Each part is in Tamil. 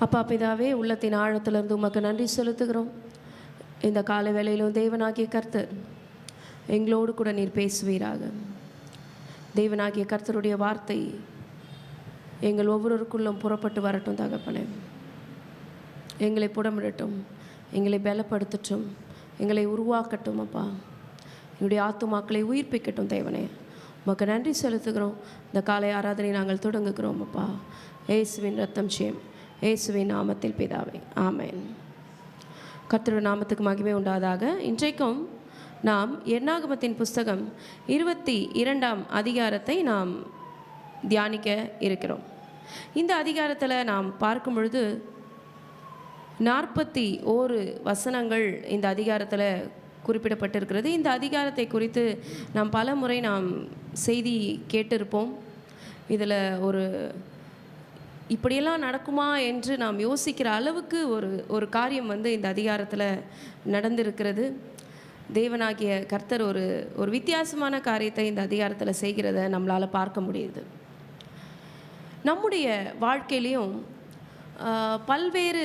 அப்பா பிதாவே, உள்ளத்தின் ஆழத்திலிருந்து உமக்கு நன்றி செலுத்துகிறோம். இந்த காலை வேளையிலும் தேவனாகிய கர்த்தர் எங்களோடு கூட நீர் பேசுவீராக. தேவனாகிய கர்த்தருடைய வார்த்தை எங்கள் ஒவ்வொருவருக்குள்ளும் புறப்பட்டு வரட்டும் தகப்பனே. எங்களை புடமிடட்டும், எங்களை பலப்படுத்தட்டும், எங்களை உருவாக்கட்டும். அப்பா என்னுடைய ஆத்துமாக்களை உயிர்ப்பிக்கட்டும். தேவனே உமக்கு நன்றி செலுத்துகிறோம். இந்த காலை ஆராதனை நாங்கள் தொடங்குகிறோம். அப்பா இயேசுவின் ரத்தம் ஜெயம், இயேசுவின் நாமத்தில் பிதாவே, ஆமென். கர்த்தருடைய நாமத்துக்கு மகிமை உண்டாதாக. இன்றைக்கும் நாம் என்னாகமத்தின் புஸ்தகம் 22ஆம் அதிகாரத்தை நாம் தியானிக்க இருக்கிறோம். இந்த அதிகாரத்தில் நாம் பார்க்கும் பொழுது 41 வசனங்கள் இந்த அதிகாரத்தில் குறிப்பிடப்பட்டிருக்கிறது. இந்த அதிகாரத்தை குறித்து நாம் பல முறை நாம் செய்தி கேட்டிருப்போம். இதில் இப்படியெல்லாம் நடக்குமா என்று நாம் யோசிக்கிற அளவுக்கு ஒரு காரியம் இந்த அதிகாரத்தில் நடந்திருக்கிறது. தேவனாகிய கர்த்தர் ஒரு வித்தியாசமான காரியத்தை இந்த அதிகாரத்தில் செய்கிறத நம்மளால் பார்க்க முடியுது. நம்முடைய வாழ்க்கையிலையும் பல்வேறு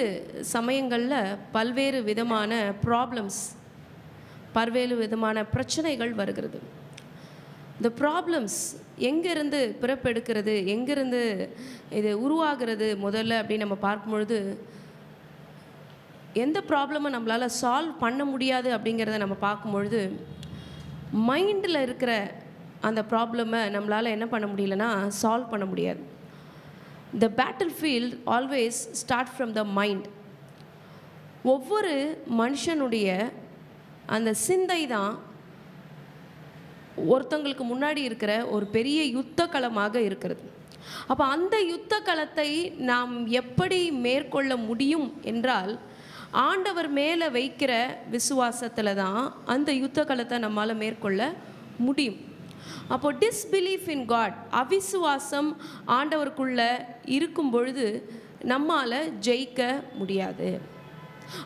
சமயங்களில் பல்வேறு விதமான ப்ராப்ளம்ஸ், பல்வேறு விதமான பிரச்சனைகள் வருகிறது. இந்த ப்ராப்ளம்ஸ் எங்கேருந்து பிறப்பெடுக்கிறது, எங்கேருந்து இது உருவாகிறது முதல்ல அப்படின்னு நம்ம பார்க்கும்பொழுது, எந்த ப்ராப்ளமை நம்மளால் சால்வ் பண்ண முடியாது அப்படிங்கிறத நம்ம பார்க்கும்பொழுது, மைண்டில் இருக்கிற அந்த ப்ராப்ளமை நம்மளால் என்ன பண்ண முடியலன்னா சால்வ் பண்ண முடியாது. The battle field always start from the mind. ஒவ்வொரு மனுஷனுடைய அந்த சிந்தை தான் ஒருத்தங்களுக்கு முன்னாடி இருக்கிற ஒரு பெரிய யுத்த களமாக இருக்கிறது. அப்போ அந்த யுத்த களத்தை நாம் எப்படி மேற்கொள்ள முடியும் என்றால், ஆண்டவர் மேலே வைக்கிற விசுவாசத்தில் தான் அந்த யுத்த களத்தை நம்மால் மேற்கொள்ள முடியும். அப்போ டிஸ்பிலீஃப் இன் காட், அவிசுவாசம் ஆண்டவருக்குள்ள இருக்கும் பொழுது நம்மால் ஜெயிக்க முடியாது.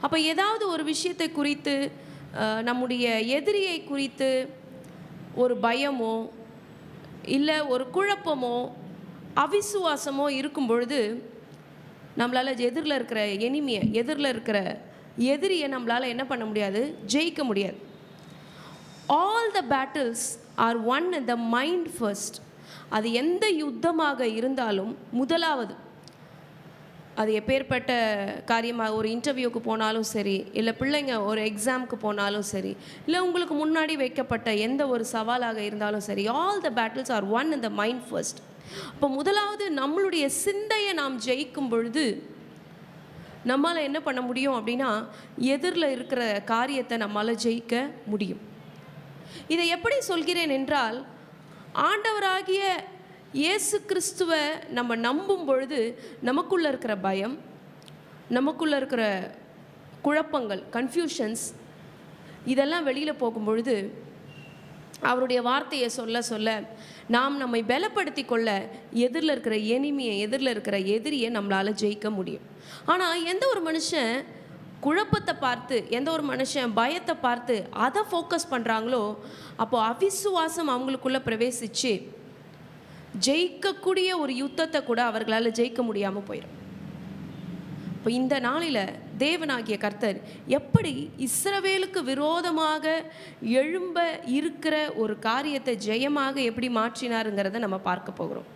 அப்போ ஏதாவது ஒரு விஷயத்தை குறித்து, நம்முடைய எதிரியை குறித்து ஒரு பயமோ இல்லை ஒரு குழப்பமோ அவிசுவாசமோ இருக்கும் பொழுது நம்மளால் எதிரில் இருக்கிற எதிரியை நம்மளால் என்ன பண்ண முடியாது, ஜெயிக்க முடியாது. All the battles are won in the mind first. அது எந்த யுத்தமாக இருந்தாலும் முதலாவது, அது எப்பேற்பட்ட காரியமாக, ஒரு இன்டர்வியூக்கு போனாலும் சரி, இல்லை பிள்ளைங்க ஒரு எக்ஸாமுக்கு போனாலும் சரி, இல்லை உங்களுக்கு முன்னாடி வைக்கப்பட்ட எந்த ஒரு சவாலாக இருந்தாலும் சரி, all the battles are won in the mind first. அப்போ முதலாவது நம்மளுடைய சிந்தையை நாம் ஜெயிக்கும் பொழுது நம்மளால் என்ன பண்ண முடியும் அப்படின்னா, எதிரில் இருக்கிற காரியத்தை நம்மளால் ஜெயிக்க முடியும். இதை எப்படி சொல்கிறேன் என்றால், ஆண்டவராகிய இயேசு கிறிஸ்துவை நம்ம நம்பும் பொழுது நமக்குள்ளே இருக்கிற பயம், நமக்குள்ளே இருக்கிற குழப்பங்கள், கன்ஃபியூஷன்ஸ், இதெல்லாம் வெளியில் போகும் பொழுது அவருடைய வார்த்தையை சொல்ல சொல்ல நாம் நம்மை பலப்படுத்தி கொள்ள எதிரில் இருக்கிற எதிரியை நம்மளால் ஜெயிக்க முடியும். ஆனால் எந்த ஒரு மனுஷன் குழப்பத்தை பார்த்து, எந்த ஒரு மனுஷன் பயத்தை பார்த்து அதை ஃபோக்கஸ் பண்ணுறாங்களோ, அப்போது அவிசுவாசம் அவங்களுக்குள்ளே பிரவேசித்து ஜெயிக்கக்கூடிய ஒரு யுத்தத்தை கூட அவர்களால் ஜெயிக்க முடியாமல் போயிடும். இப்போ இந்த நாளில் தேவனாகிய கர்த்தர் எப்படி இஸ்ரவேலுக்கு விரோதமாக எழும்ப இருக்கிற ஒரு காரியத்தை ஜெயமாக எப்படி மாற்றினாருங்கிறத நம்ம பார்க்க போகிறோம்.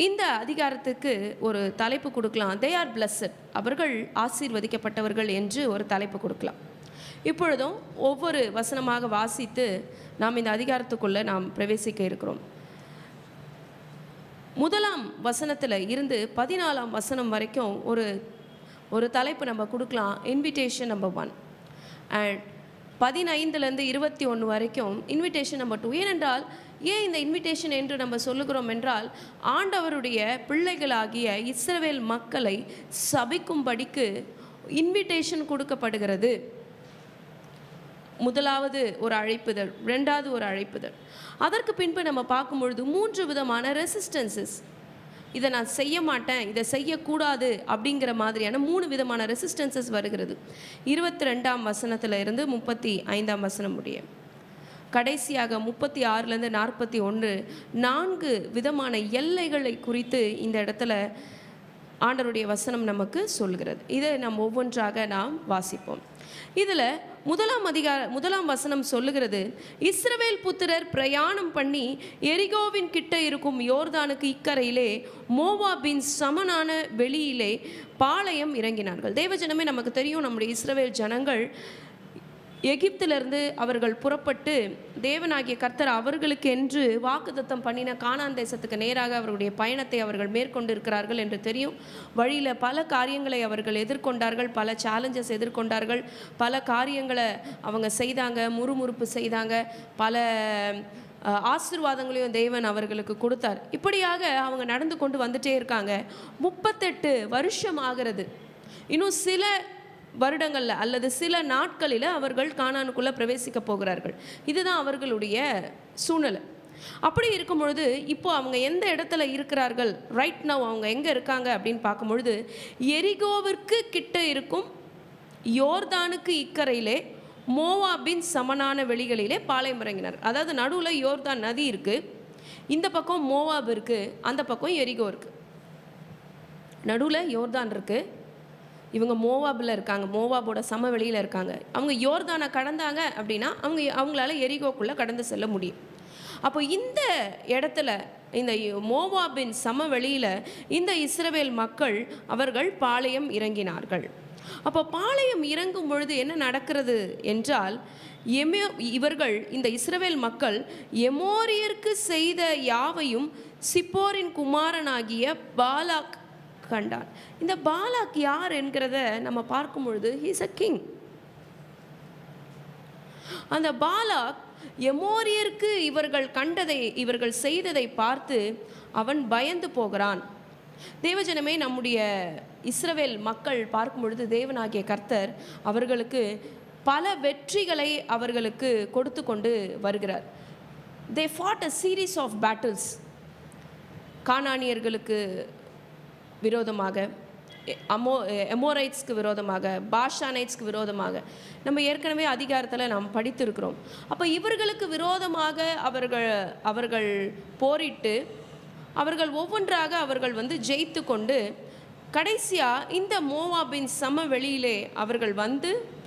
இந்த அதிகாரத்துக்கு ஒரு தலைப்பு கொடுக்கலாம், தே ஆர் பிளஸட், அவர்கள் ஆசீர்வதிக்கப்பட்டவர்கள் என்று ஒரு தலைப்பு கொடுக்கலாம். இப்பொழுதும் ஒவ்வொரு வசனமாக வாசித்து நாம் இந்த அதிகாரத்துக்குள்ளே நாம் பிரவேசிக்க இருக்கிறோம். 1ஆம் வசனத்தில் இருந்து 14ஆம் வசனம் வரைக்கும் ஒரு தலைப்பு நம்ம கொடுக்கலாம், இன்விடேஷன் நம்பர் 1. அண்ட் 15லேருந்து 21 வரைக்கும் இன்விடேஷன் நம்பர் 2. ஏனென்றால் ஏன் இந்த இன்விடேஷன் என்று நம்ம சொல்லுகிறோம் என்றால், ஆண்டவருடைய பிள்ளைகளாகிய இஸ்ரவேல் மக்களை சபிக்கும்படிக்கு இன்விடேஷன் கொடுக்கப்படுகிறது. முதலாவது ஒரு அழைப்புதல், 2வது ஒரு அழைப்புதல். அதற்கு பின்பு நம்ம பார்க்கும்பொழுது 3 விதமான ரெசிஸ்டன்சஸ். இதை நான் செய்ய மாட்டேன், இதை செய்யக்கூடாது அப்படிங்கிற மாதிரியான 3 விதமான ரெசிஸ்டன்சஸ் வருகிறது. 22ஆம் வசனத்தில் இருந்து 35ஆம் வசனம் முடிய, கடைசியாக 36லேருந்து 41 4 விதமான எல்லைகளை குறித்து இந்த இடத்துல ஆண்டவருடைய வசனம் நமக்கு சொல்கிறது. இதை நாம் ஒவ்வொன்றாக நாம் வாசிப்போம். இதில் முதலாம் வசனம் சொல்லுகிறது, இஸ்ரவேல் புத்திரர் பிரயாணம் பண்ணி எரிகோவின் கிட்ட இருக்கும் யோர்தானுக்கு இக்கரையிலே மோவாபின் சமனான வெளியிலே பாளையம் இறங்கினார்கள். தேவஜனமே, நமக்கு தெரியும், நம்முடைய இஸ்ரவேல் ஜனங்கள் எகிப்திலிருந்து அவர்கள் புறப்பட்டு தேவனாகிய கர்த்தர் அவர்களுக்கு என்று வாக்குத்தத்தம் பண்ணின கானான் தேசத்துக்கு நேராக அவர்களுடைய பயணத்தை அவர்கள் மேற்கொண்டு இருக்கிறார்கள் என்று தெரியும். வழியில் பல காரியங்களை அவர்கள் எதிர்கொண்டார்கள், பல சேலஞ்சஸ் எதிர்கொண்டார்கள், பல காரியங்களை அவங்க செய்தாங்க, முறுமுறுப்பு செய்தாங்க, பல ஆசீர்வாதங்களையும் தேவன் அவர்களுக்கு கொடுத்தார். இப்படியாக அவங்க நடந்து கொண்டு வந்துட்டே இருக்காங்க. 38 வருஷம் ஆகிறது. இன்னும் சில வருடங்களில் அல்லது சில நாட்களில் அவர்கள் கானானுக்குள்ளே பிரவேசிக்க போகிறார்கள். இதுதான் அவர்களுடைய சூழ்நிலை. அப்படி இருக்கும் பொழுது இப்போ அவங்க எந்த இடத்துல இருக்கிறார்கள், ரைட் நவ் அவங்க எங்கே இருக்காங்க அப்படின்னு பார்க்கும்பொழுது, எரிகோவிற்கு கிட்ட இருக்கும் யோர்தானுக்கு இக்கரையிலே மோவாபின் சமனான வெளிகளிலே பாளையம் இறங்கினார். அதாவது நடுவில் யோர்தான் நதி இருக்குது, இந்த பக்கம் மோவாப் இருக்குது, அந்த பக்கம் எரிகோ இருக்குது. நடுவில் யோர்தான் இருக்குது, இவங்க மோவாபில் இருக்காங்க, மோவாபோட சமவெளியில் இருக்காங்க. அவங்க யோர்தானை கடந்தாங்க அப்படின்னா அவங்களால எரிகோக்குள்ளே கடந்து செல்ல முடியும். அப்போ இந்த இடத்துல, இந்த மோவாபின் சமவெளியில் இந்த இஸ்ரவேல் மக்கள் அவர்கள் பாளையம் இறங்கினார்கள். அப்போ பாளையம் இறங்கும் பொழுது என்ன நடக்கிறது என்றால், இவர்கள் இந்த இஸ்ரவேல் மக்கள் எமோரியருக்கு செய்த யாவையும் சிப்போரின் குமாரனாகிய பாலாக் கண்டான். இந்த பாலாக் யார் என்கிறத நம்ம பார்க்கும் பொழுது ஹீஸ் அ கிங். அந்த பாலாக் எமோரியருக்கு இவர்கள் கண்டதை, இவர்கள் செய்ததை பார்த்து அவன் பயந்து போகிறான். தேவஜனமே, நம்முடைய இஸ்ரவேல் மக்கள் பார்க்கும் பொழுது தேவனாகிய கர்த்தர் அவர்களுக்கு பல வெற்றிகளை அவர்களுக்கு கொடுத்து கொண்டு வருகிறார். they fought a series of battles. கானானியர்களுக்கு விரோதமாக, எமோரைட்ஸ்க்கு விரோதமாக, பாஷானைட்ஸ்க்கு விரோதமாக நம்ம ஏற்கனவே அதிகாரத்தில் நாம் படித்திருக்கிறோம். அப்போ இவர்களுக்கு விரோதமாக அவர்கள் போரிட்டு அவர்கள் ஒவ்வொன்றாக அவர்கள் ஜெயித்து கொண்டு கடைசியாக இந்த மோவாபின் சமவெளியிலே அவர்கள்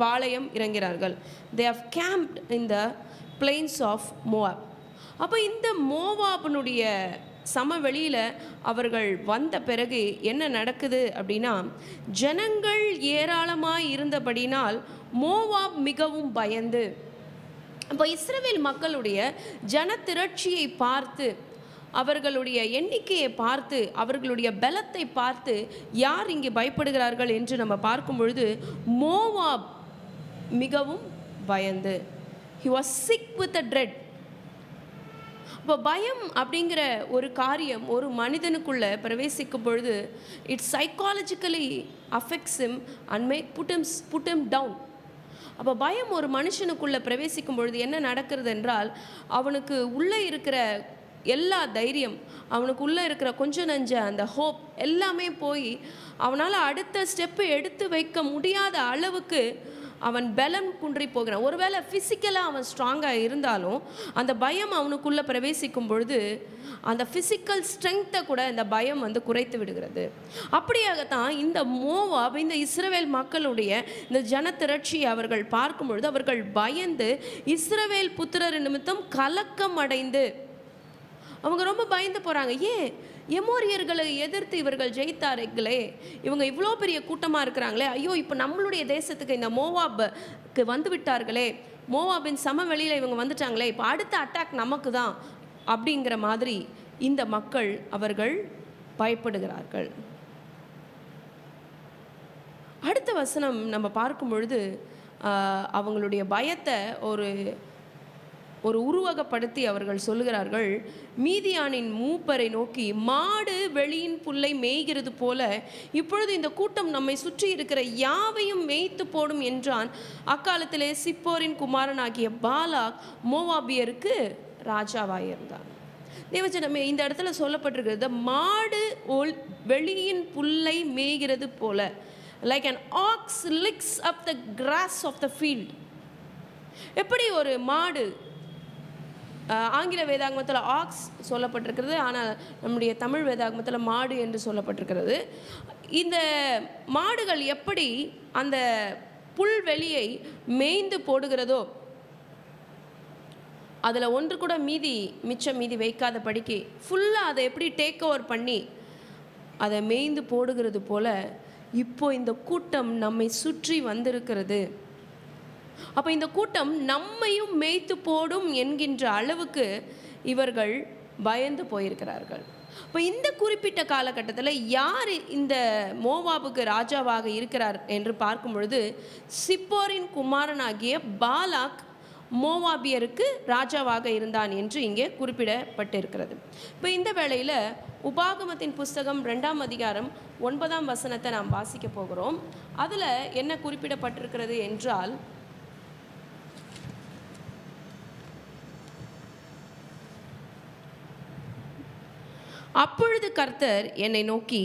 பாளையம் இறங்கிறார்கள். they have camped in the plains of Moab. அப்போ இந்த மோவாபினுடைய சமவெளியில் அவர்கள் வந்த பிறகு என்ன நடக்குது அப்படின்னா, ஜனங்கள் ஏராளமாக இருந்தபடினால் மோவாப் மிகவும் பயந்து, அப்போ இஸ்ரவேல் மக்களுடைய ஜனத்திரட்சியை பார்த்து, அவர்களுடைய எண்ணிக்கையை பார்த்து, அவர்களுடைய பலத்தை பார்த்து யார் இங்கே பயப்படுகிறார்கள் என்று நம்ம பார்க்கும் பொழுது, மோவாப் மிகவும் பயந்து, he was sick with a dread. இப்போ பயம் அப்படிங்கிற ஒரு காரியம் ஒரு மனிதனுக்குள்ளே பிரவேசிக்கும் பொழுது it psychologically affects him and put him down. அப்போ பயம் ஒரு மனுஷனுக்குள்ளே பிரவேசிக்கும் பொழுது என்ன நடக்கிறது என்றால், அவனுக்கு உள்ளே இருக்கிற எல்லா தைரியம், அவனுக்கு உள்ளே இருக்கிற கொஞ்சம் நஞ்ச அந்த ஹோப் எல்லாமே போய் அவனால் அடுத்த ஸ்டெப்பு எடுத்து வைக்க முடியாத அளவுக்கு அவன் பலம் குன்றி போகிறான். ஒருவேளை ஃபிசிக்கலாக அவன் ஸ்ட்ராங்காக இருந்தாலும் அந்த பயம் அவனுக்குள்ளே பிரவேசிக்கும் பொழுது அந்த ஃபிசிக்கல் ஸ்ட்ரென்த்தை கூட இந்த பயம் குறைத்து விடுகிறது. அப்படியாகத்தான் இந்த மோவாப், இந்த இஸ்ரவேல் மக்களுடைய இந்த ஜனத்திரட்சியை அவர்கள் பார்க்கும் பொழுது அவர்கள் பயந்து இஸ்ரவேல் புத்திரர் நிமித்தம் கலக்கம் அடைந்து அவங்க ரொம்ப பயந்து போகிறாங்க. ஏன்? எமோரியர்களை எதிர்த்து இவர்கள் ஜெயித்தார்களே, இவங்க இவ்வளோ பெரிய கூட்டமாக இருக்கிறாங்களே, ஐயோ இப்போ நம்மளுடைய தேசத்துக்கு இந்த மோவாபுக்கு வந்து விட்டார்களே, மோவாபின் சமவெளியில் இவங்க வந்துட்டாங்களே, இப்போ அடுத்த அட்டாக் நமக்கு தான் அப்படிங்கிற மாதிரி இந்த மக்கள் அவர்கள் பயப்படுகிறார்கள். அடுத்த வசனம் நம்ம பார்க்கும் பொழுது அவங்களுடைய பயத்தை ஒரு உருவகப்படுத்தி அவர்கள் சொல்லுகிறார்கள். மீதியானின் மூப்பரை நோக்கி, மாடு வெளியின் புல்லை மேய்கிறது போல இப்பொழுது இந்த கூட்டம் நம்மை சுற்றி இருக்கிற யாவையும் மேய்த்து போடும் என்றான். அக்காலத்திலே சிப்போரின் குமாரனாகிய பாலாக் மோவாபியருக்கு ராஜாவாயிருந்தான். தேவஜனமே, இந்த இடத்துல சொல்லப்பட்டிருக்கிறது, மாடு வெளியின் புல்லை மேய்கிறது போல, like an ox licks up the grass of the field. எப்படி ஒரு மாடு, ஆங்கில வேதாகமத்தில் ஆக்ஸ் சொல்லப்பட்டிருக்கிறது, ஆனால் நம்முடைய தமிழ் வேதாகமத்தில் மாடு என்று சொல்லப்பட்டிருக்கிறது. இந்த மாடுகள் எப்படி அந்த புல்வெளியை மேய்ந்து போடுகிறதோ, அதில் ஒன்று கூட மிச்சம் மீதி வைக்காத படிக்கு ஃபுல்லாக அதை எப்படி டேக் ஓவர் பண்ணி அதை மேய்ந்து போடுகிறது போல இப்போ இந்த கூட்டம் நம்மை சுற்றி வந்திருக்கிறது. அப்போ இந்த கூட்டம் நம்மையும் மேய்த்து போடும் என்கின்ற அளவுக்கு இவர்கள் பயந்து போயிருக்கிறார்கள். இப்போ இந்த குறிப்பிட்ட காலகட்டத்தில் யார் இந்த மோவாபுக்கு ராஜாவாக இருக்கிறார் என்று பார்க்கும் பொழுது, சிப்போரின் குமாரனாகிய பாலாக் மோவாபியருக்கு ராஜாவாக இருந்தான் என்று இங்கே குறிப்பிடப்பட்டிருக்கிறது. இப்போ இந்த வேளையில் உபாகமத்தின் புஸ்தகம் 2ஆம் அதிகாரம் 9ஆம் வசனத்தை நாம் வாசிக்க போகிறோம். அதில் என்ன குறிப்பிடப்பட்டிருக்கிறது என்றால், அப்பொழுது கர்த்தர் என்னை நோக்கி,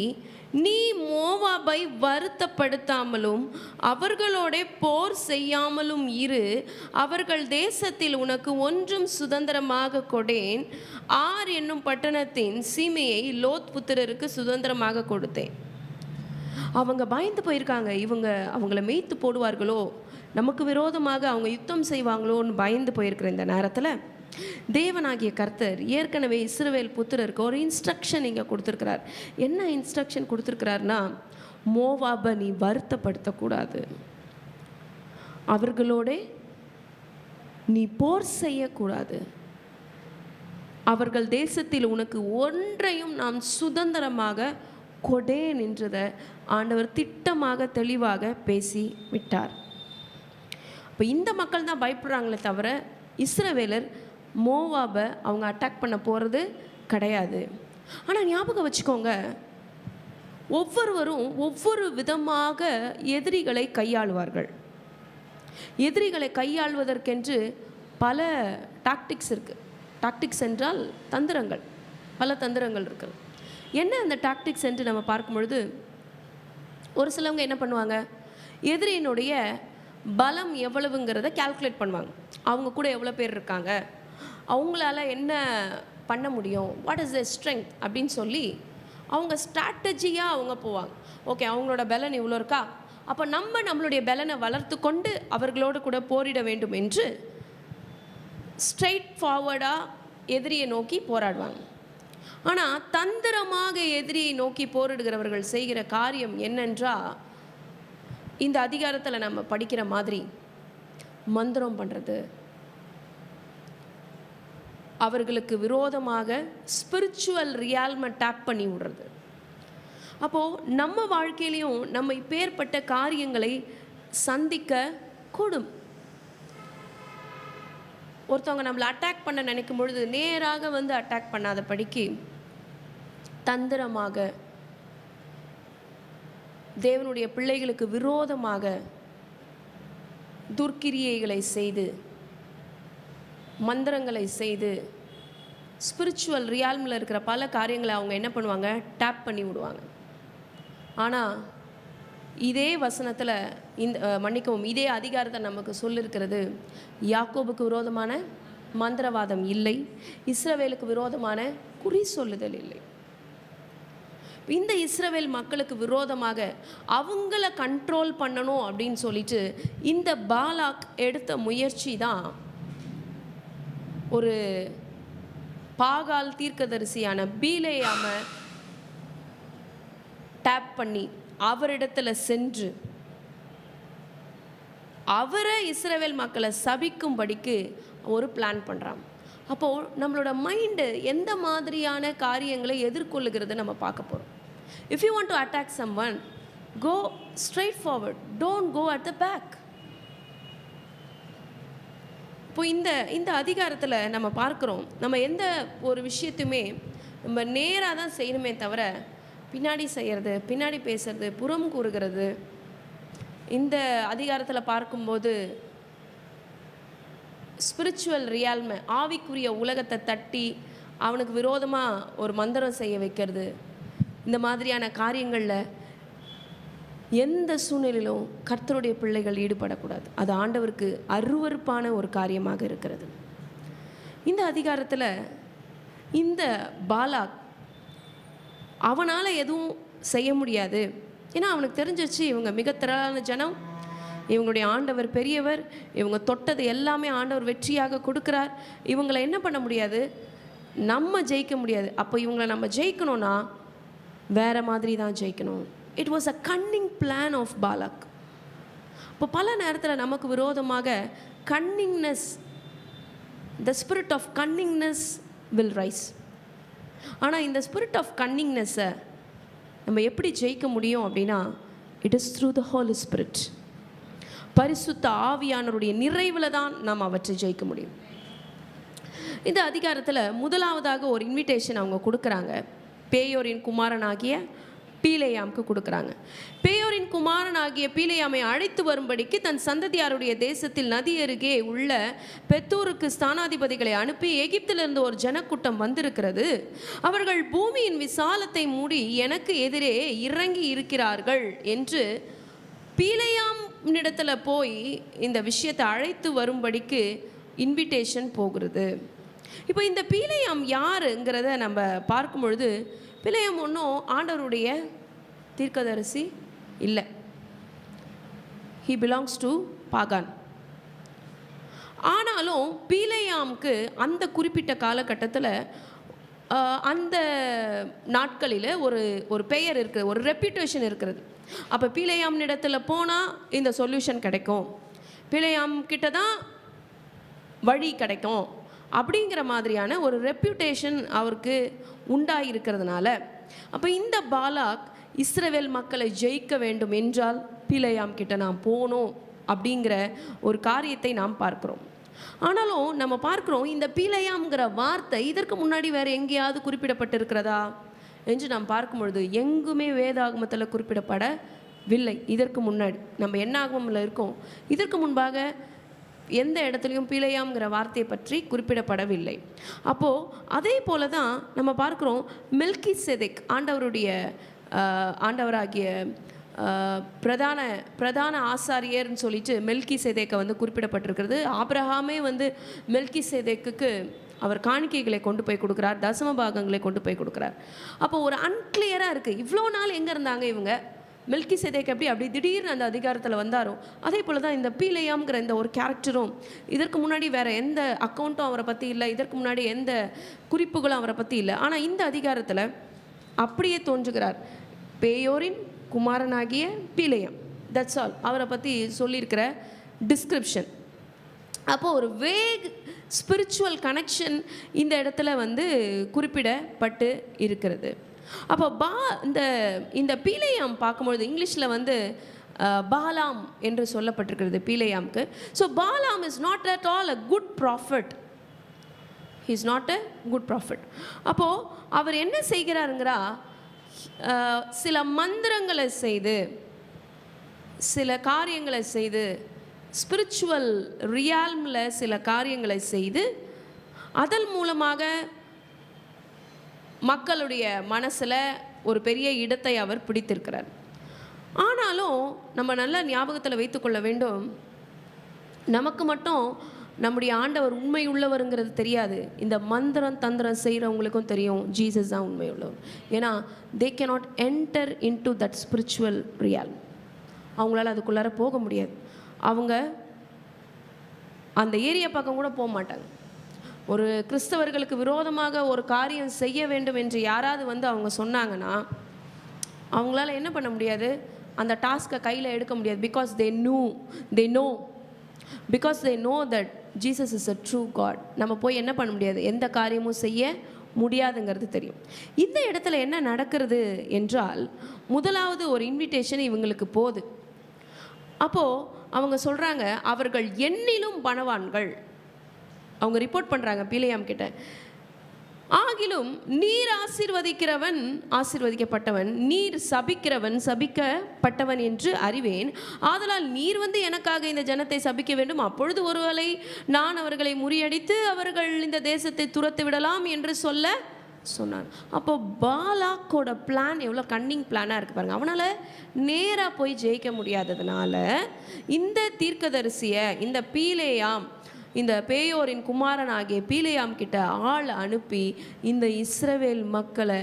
நீ மோவாபை வருத்தப்படுத்தாமலும் அவர்களோட போர் செய்யாமலும் இரு, அவர்கள் தேசத்தில் உனக்கு ஒன்றும் சுதந்திரமாக கொடேன். ஆர் என்னும் பட்டணத்தின் சீமையை லோத் புத்திரருக்கு சுதந்திரமாக கொடுத்தேன். அவங்க பயந்து போயிருக்காங்க, அவங்கள மேய்த்து போடுவார்களோ, நமக்கு விரோதமாக அவங்க யுத்தம் செய்வாங்களோன்னு பயந்து போயிருக்கிற இந்த நேரத்தில் தேவனாகிய கர்த்தர் ஏற்கனவே இஸ்ரவேல் புத்திரருக்கு ஒரு இன்ஸ்ட்ரக்ஷன் இங்கே கொடுத்துருக்கிறார். என்ன இன்ஸ்ட்ரக்ஷன் கொடுத்துருக்கிறார்னா, மோவாபை நீ வருத்தப்படுத்தக்கூடாது, அவர்களோட நீ போர் செய்யக்கூடாது, அவர்கள் தேசத்தில் உனக்கு ஒன்றையும் நாம் சுதந்திரமாக கொடேன் என்றதை ஆண்டவர் திட்டமாக தெளிவாக பேசி விட்டார். இப்போ இந்த மக்கள் தான் பயப்படுறாங்களே தவிர இஸ்ரவேலர் மோவாபை அவங்க அட்டாக் பண்ண போகிறது கிடையாது. ஆனால் ஞாபகம் வச்சுக்கோங்க, ஒவ்வொருவரும் ஒவ்வொரு விதமாக எதிரிகளை கையாளுவார்கள். எதிரிகளை கையாள்வதற்கென்று பல டாக்டிக்ஸ் இருக்குது. டாக்டிக்ஸ் என்றால் தந்திரங்கள், பல தந்திரங்கள் இருக்குது. என்ன அந்த டாக்டிக்ஸ் என்று நம்ம பார்க்கும் பொழுது, ஒரு சிலவங்க என்ன பண்ணுவாங்க, எதிரியினுடைய பலம் எவ்வளவுங்கிறத கால்குலேட் பண்ணுவாங்க. அவங்க கூட எவ்வளோ பேர் இருக்காங்க, அவங்களால என்ன பண்ண முடியும், வாட் இஸ் த ஸ்ட்ரென்த் அப்படின்னு சொல்லி அவங்க ஸ்ட்ராட்டஜியாக அவங்க போவாங்க. ஓகே, அவங்களோட பலன் இவ்வளோ இருக்கா, அப்போ நம்மளுடைய பலனை வளர்த்து கொண்டு அவர்களோடு கூட போரிட வேண்டும் என்று ஸ்ட்ரெயிட் ஃபார்வர்டாக எதிரியை நோக்கி போராடுவாங்க. ஆனால் தந்திரமாக எதிரியை நோக்கி போரிடுகிறவர்கள் செய்கிற காரியம் என்னென்றால், இந்த அதிகாரத்தில் நம்ம படிக்கிற மாதிரி மந்திரம் பண்ணுறது, அவர்களுக்கு விரோதமாக ஸ்பிரிச்சுவல் ரியால்மை டேப் பண்ணி விடுறது. அப்போது நம்ம வாழ்க்கையிலையும் நம்ம இப்பேற்பட்ட காரியங்களை சந்திக்க கூடும். ஒருத்தவங்க நம்மளை அட்டாக் பண்ண நினைக்கும் பொழுது நேராக வந்து அட்டாக் பண்ணாத படிக்கு தந்திரமாக தேவனுடைய பிள்ளைகளுக்கு விரோதமாக துர்க்கிரியைகளை செய்து, மந்திரங்களை செய்து, ஸ்பிரிச்சுவல் ரியால்மில் இருக்கிற பல காரியங்களை அவங்க என்ன பண்ணுவாங்க, டேப் பண்ணி விடுவாங்க. ஆனால் இதே வசனத்தில் இதே அதிகாரத்தை நமக்கு சொல்லியிருக்கிறது, யாக்கோபுக்கு விரோதமான மந்திரவாதம் இல்லை, இஸ்ரவேலுக்கு விரோதமான குறி சொல்லுதல் இல்லை. இந்த இஸ்ரவேல் மக்களுக்கு விரோதமாக அவங்கள கண்ட்ரோல் பண்ணணும் அப்படின்னு சொல்லிட்டு இந்த பாலாக் எடுத்த முயற்சி தான் ஒரு பாகால் தீர்க்கதரிசியான பீலேயாம டேப் பண்ணி அவரிடத்துல சென்று அவரை இஸ்ரவேல் மக்களை சபிக்கும்படிக்கு ஒரு பிளான் பண்ணுறான். அப்போது நம்மளோட மைண்டு எந்த மாதிரியான காரியங்களை எதிர்கொள்ளுகிறது நம்ம பார்க்க போகிறோம். If you want to attack someone, go straight forward, don't go at the back. இப்போ இந்த அதிகாரத்தில் நம்ம பார்க்குறோம், நம்ம எந்த ஒரு விஷயத்தையுமே நம்ம நேராக தான் செய்யணுமே தவிர பின்னாடி செய்கிறது, பின்னாடி பேசுறது, புறம் கூறுகிறது. இந்த அதிகாரத்தில் பார்க்கும்போது ஸ்பிரிச்சுவல் ரியால்மை, ஆவிக்குரிய உலகத்தை தட்டி அவனுக்கு விரோதமாக ஒரு மந்திரம் செய்ய வைக்கிறது, இந்த மாதிரியான காரியங்களில் எந்த சூழ்நிலையிலும் கர்த்தருடைய பிள்ளைகள் ஈடுபடக்கூடாது. அது ஆண்டவருக்கு அருவருப்பான ஒரு காரியமாக இருக்கிறது. இந்த அதிகாரத்தில் இந்த பாலாக் அவனால் எதுவும் செய்ய முடியாது, ஏன்னா அவனுக்கு தெரிஞ்சிச்சு இவங்க மிக திரளான ஜனம், இவங்களுடைய ஆண்டவர் பெரியவர், இவங்க தொட்டது எல்லாமே ஆண்டவர் வெற்றியாக கொடுக்குறார், இவங்களை என்ன பண்ண முடியாது, நம்ம ஜெயிக்க முடியாது. அப்போ இவங்களை நம்ம ஜெயிக்கணும்னா வேற மாதிரி தான் ஜெயிக்கணும். It was a cunning plan of Balak. இப்போ பல நேரத்தில் நமக்கு விரோதமாக cunningness, the spirit of cunningness will rise. ஆனால் இந்த ஸ்பிரிட் ஆஃப் கன்னிங்னஸை நம்ம எப்படி ஜெயிக்க முடியும் அப்படின்னா, it is through the Holy Spirit. பரிசுத்த ஆவியானவருடைய நிறைவில் தான் நாம் அவற்றை ஜெயிக்க முடியும். இந்த அதிகாரத்தில் முதலாவதாக ஒரு இன்விடேஷன் அவங்க கொடுக்குறாங்க. பேயோரின் குமாரனாகிய பீலேயாமுக்கு கொடுக்குறாங்க. பேயோரின் குமாரனாகிய பீலேயாமை அழைத்து வரும்படிக்கு தன் சந்ததியாருடைய தேசத்தில் நதி அருகே உள்ள பெத்தூருக்கு ஸ்தானாதிபதிகளை அனுப்பி, எகிப்திலிருந்து ஒரு ஜனக்கூட்டம் வந்திருக்கிறது, அவர்கள் பூமியின் விசாலத்தை மூடி எனக்கு எதிரே இறங்கி இருக்கிறார்கள் என்று பீலேயாமிடத்தில் போய் இந்த விஷயத்தை அழைத்து வரும்படிக்கு இன்விடேஷன் போகிறது. இப்போ இந்த பீலேயாம் யாருங்கிறத நம்ம பார்க்கும் பொழுது, பீலேயாம் ஒன்றும் ஆண்டவருடைய தீர்க்கதரிசி இல்லை. He belongs to pagan. ஆனாலும் பீலேயாமுக்கு அந்த குறிப்பிட்ட காலகட்டத்தில் அந்த நாட்களில் ஒரு பெயர் இருக்குது, ஒரு ரெப்யூட்டேஷன் இருக்கிறது. அப்போ பீலேயாம் இடத்துல போனால் இந்த சொல்யூஷன் கிடைக்கும், பீலேயாம் கிட்ட தான் வழி கிடைக்கும் அப்படிங்கிற மாதிரியான ஒரு ரெப்யூட்டேஷன் அவருக்கு உண்டாயிருக்கிறதுனால, அப்போ இந்த பாலாக் இஸ்ரவேல் மக்களை ஜெயிக்க வேண்டும் என்றால் பீலேயாம் கிட்ட நாம் போகணும் அப்படிங்கிற ஒரு காரியத்தை நாம் பார்க்குறோம். ஆனாலும் நம்ம பார்க்குறோம், இந்த பீலேயாம்ங்கிற வார்த்தை இதற்கு முன்னாடி வேறு எங்கேயாவது குறிப்பிடப்பட்டிருக்கிறதா என்று நாம் பார்க்கும் பொழுது எங்குமே வேதாகமத்தில் குறிப்பிடப்படவில்லை. இதற்கு முன்னாடி நம்ம என்ன ஆகமத்தில் இருக்கோம், இதற்கு முன்பாக எந்த இடத்துலையும் பீலேயாம்ங்கிற வார்த்தையை பற்றி குறிப்பிடப்படவில்லை. அப்போது அதே போல தான் நம்ம பார்க்குறோம், மெல்கிசேதேக் ஆண்டவராகிய பிரதான ஆசாரியர்னு சொல்லிட்டு மெல்கிசேதேக்கை குறிப்பிடப்பட்டிருக்கிறது. ஆபிரகாமே மெல்கிசேதேக்குக்கு அவர் காணிக்கைகளை கொண்டு போய் கொடுக்குறார், தசம பாகங்களை கொண்டு போய் கொடுக்குறார். அப்போ ஒரு அன்கிளியராக இருக்குது, இவ்வளோ நாள் எங்கே இருந்தாங்க இவங்க, மெல்கிசேதேக் அப்படி திடீர்னு அந்த அதிகாரத்தில் வந்தாரோ, அதே போல் தான் இந்த பீலேயாம்ங்கிற இந்த ஒரு கேரக்டரும் இதற்கு முன்னாடி வேறு எந்த அக்கௌண்ட்டும் அவரை பற்றி இல்லை, இதற்கு முன்னாடி எந்த குறிப்புகளும் அவரை பற்றி இல்லை. ஆனால் இந்த அதிகாரத்தில் அப்படியே தோன்றுகிறார், பேயோரின் குமாரனாகிய பீலேயாம், தட்ஸ் ஆல். அவரை பற்றி சொல்லியிருக்கிற டிஸ்கிரிப்ஷன். அப்போது ஒரு வேக் ஸ்பிரிச்சுவல் கனெக்ஷன் இந்த இடத்துல குறிப்பிடப்பட்டு இருக்கிறது. அப்போ இந்த பீலேயாம் பார்க்கும்பொழுது இங்கிலீஷில் பாலாம் என்று சொல்லப்பட்டிருக்கிறது பீலேயாமுக்கு. So Balaam is not at all a good prophet. He is not a good prophet. அப்போது அவர் என்ன செய்கிறாருங்கிறா, சில மந்திரங்களை செய்து, சில காரியங்களை செய்து, ஸ்பிரிச்சுவல் ரியால்மில் சில காரியங்களை செய்து, அதன் மூலமாக மக்களுடைய மனசில் ஒரு பெரிய இடத்தை அவர் பிடித்திருக்கிறார். ஆனாலும் நம்ம நல்ல ஞாபகத்தில் வைத்துக்கொள்ள வேண்டும், நமக்கு மட்டும் நம்முடைய ஆண்டவர் உண்மை உள்ளவருங்கிறது தெரியாது. இந்த மந்திரம் தந்திரம் செய்கிறவங்களுக்கும் தெரியும் ஜீசஸ் தான் உண்மை உள்ளவர். ஏன்னா they cannot enter into that spiritual realm. அவங்களால அதுக்குள்ளார போக முடியாது. அவங்க அந்த ஏரியா பக்கம் கூட போக மாட்டாங்க. ஒரு கிறிஸ்தவர்களுக்கு விரோதமாக ஒரு காரியம் செய்ய வேண்டும் என்று யாராவது அவங்க சொன்னாங்கன்னா அவங்களால என்ன பண்ண முடியாது, அந்த டாஸ்க்கை கையில் எடுக்க முடியாது. Because they know that Jesus is a true God. நம்ம போய் என்ன பண்ண முடியாது, எந்த காரியமும் செய்ய முடியாதுங்கிறது தெரியும். இந்த இடத்துல என்ன நடக்கிறது என்றால், முதலாவது ஒரு இன்விடேஷன் இவங்களுக்கு போகுது. அப்போது அவங்க சொல்கிறாங்க, அவர்கள் எண்ணிலும் பணவான்கள். அவங்க ரிப்போர்ட் பண்ணுறாங்க பீலேயாம் கிட்ட, ஆகிலும் நீர் ஆசீர்வதிக்கிறவன் ஆசீர்வதிக்கப்பட்டவன், நீர் சபிக்கிறவன் சபிக்கப்பட்டவன் என்று அறிவேன். ஆதலால் நீர் எனக்காக இந்த ஜனத்தை சபிக்க வேண்டும், அப்பொழுது ஒருவேளை நான் அவர்களை முறியடித்து அவர்கள் இந்த தேசத்தை துரத்து விடலாம் என்று சொன்னான். அப்போ பாலாக்கோட பிளான் எவ்வளோ கன்னிங் பிளானாக இருக்குது பாருங்க. அவனால் நேராக போய் ஜெயிக்க முடியாததுனால இந்த தீர்க்கதரிசியை, இந்த பீலேயாம் இந்த பேயோரின் குமாரன் ஆகிய பீலேயாம் கிட்ட ஆள் அனுப்பி இந்த இஸ்ரவேல் மக்களை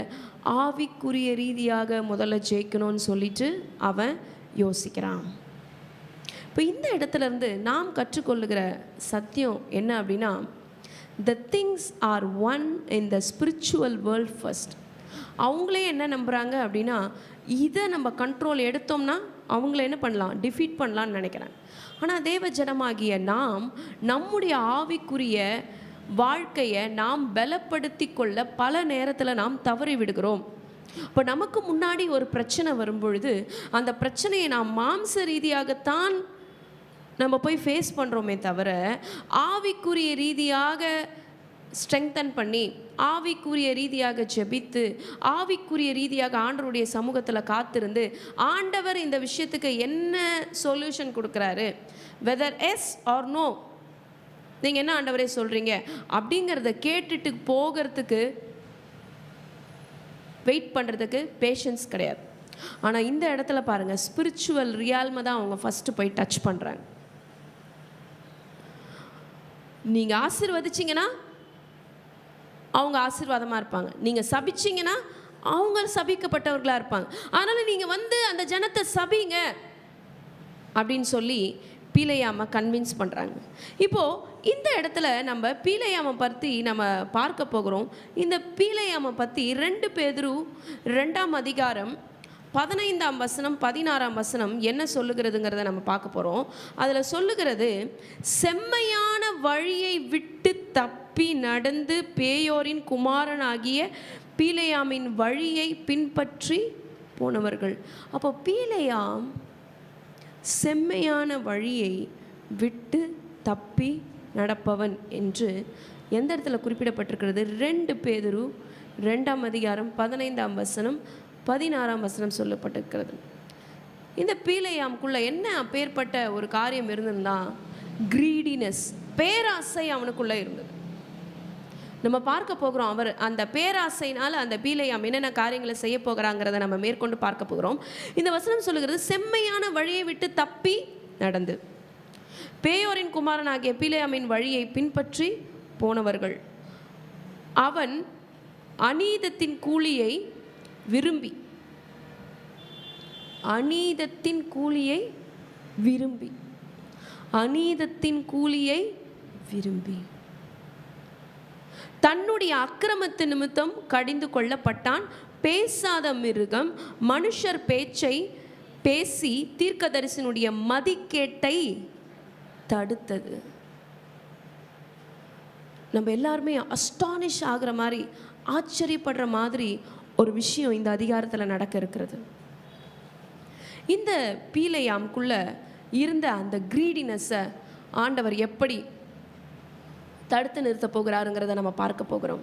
ஆவிக்குரிய ரீதியாக முதல்ல ஜெயிக்கணும்னு சொல்லிட்டு அவன் யோசிக்கிறான். இப்போ இந்த இடத்துல இருந்து நாம் கற்றுக்கொள்ளுகிற சத்தியம் என்ன அப்படின்னா, the things are one in the spiritual world first. அவங்களே என்ன நம்புகிறாங்க அப்படின்னா, இதை நம்ம கண்ட்ரோல் எடுத்தோம்னா அவங்கள என்ன பண்ணலாம், டிஃபீட் பண்ணலான்னு நினைக்கிறேன். ஆனால் தேவ ஜனமாகிய நாம் நம்முடைய ஆவிக்குரிய வாழ்க்கையை நாம் பலப்படுத்தி கொள்ள பல நேரத்தில் நாம் தவறி விடுகிறோம். இப்போ நமக்கு முன்னாடி ஒரு பிரச்சனை வரும்பொழுது அந்த பிரச்சனையை நாம் மாம்ச ரீதியாகத்தான் நம்ம போய் ஃபேஸ் பண்ணுறோமே தவிர, ஆவிக்குரிய ரீதியாக ஸ்ட்ரெங்தன் பண்ணி, ஆவிக்குரிய ரீதியாக ஜெபித்து, ஆவிக்குரிய ரீதியாக ஆண்டவருடைய சமூகத்தில் காத்திருந்து, ஆண்டவர் இந்த விஷயத்துக்கு என்ன சொல்யூஷன் கொடுக்குறாரு, வெதர் எஸ் ஆர் நோ, நீங்கள் என்ன ஆண்டவரே சொல்கிறீங்க அப்படிங்கிறத கேட்டுட்டு போகிறதுக்கு வெயிட் பண்ணுறதுக்கு பேஷன்ஸ் கிடையாது. ஆனால் இந்த இடத்துல பாருங்கள், ஸ்பிரிச்சுவல் ரியால்மை தான் அவங்க ஃபஸ்ட்டு போய் டச் பண்ணுறாங்க. நீங்கள் ஆசீர்வதிச்சிங்கன்னா அவங்க ஆசீர்வாதமாக இருப்பாங்க, நீங்கள் சபிச்சிங்கன்னா அவங்க சபிக்கப்பட்டவர்களாக இருப்பாங்க. அதனால் நீங்கள் வந்து அந்த ஜனத்தை சபிங்க அப்படின்னு சொல்லி பீலேயாமை கன்வின்ஸ் பண்ணுறாங்க. இப்போது இந்த இடத்துல நம்ம பீலேயாமை பற்றி நம்ம பார்க்க போகிறோம். இந்த பீலேயாமை பற்றி 2 பேதுரு 2ஆம் அதிகாரம் 15ஆம் வசனம் 16ஆம் வசனம் என்ன சொல்லுகிறதுங்கிறத நம்ம பார்க்க போகிறோம். அதில் சொல்லுகிறது, செம்மையான வழியை விட்டு தப்பி நடந்து பேயோரின் குமாரனாகிய பீலேயாமின் வழியை பின்பற்றி போனவர்கள். அப்போ பீலேயாம் செம்மையான வழியை விட்டு தப்பி நடப்பவன் என்று எந்த இடத்துல குறிப்பிடப்பட்டிருக்கிறது? 2 பேதுரு 2ஆம் அதிகாரம் 15ஆம் வசனம் 16ஆம் வசனம் சொல்லப்பட்டிருக்கிறது. இந்த பீலேயாமுக்குள்ள என்ன அப்பேற்பட்ட ஒரு காரியம் இருந்ததுன்னா, கிரீடினஸ், பேராசை அவனுக்குள்ளே இருந்தது. நம்ம பார்க்க போகிறோம். அவர் அந்த பேராசைனால் அந்த பீலேயாம் என்னென்ன காரியங்களை செய்ய போகிறாங்கிறத நம்ம மேற்கொண்டு பார்க்க போகிறோம். இந்த வசனம் சொல்லுகிறது, செம்மையான வழியை விட்டு தப்பி நடந்து பேயோரின் குமாரனாகிய பீலேயாமின் வழியை பின்பற்றி போனவர்கள். அவன் அநீதத்தின் கூலியை விரும்பி, அநீதத்தின் கூலியை விரும்பி, அநீதத்தின் கூலியை விரும்பி தன்னுடைய அக்கிரமத்து நிமித்தம் கடிந்து கொள்ளப்பட்டான். பேசாத மிருகம் மனுஷர் பேச்சை பேசி தீர்க்கதரிசனுடைய மதிக்கேட்டை தடுத்தது. நம்ம எல்லாருமே அஸ்டானிஷ் ஆகிற மாதிரி, ஆச்சரியப்படுற மாதிரி ஒரு விஷயம் இந்த அதிகாரத்தில் நடக்க இருக்கிறது. இந்த பீலேயாமுக்குள்ள இருந்த அந்த கிரீடினஸை ஆண்டவர் எப்படி தடுத்து நிறுத்த போகிறாருங்கிறத நம்ம பார்க்க போகிறோம்.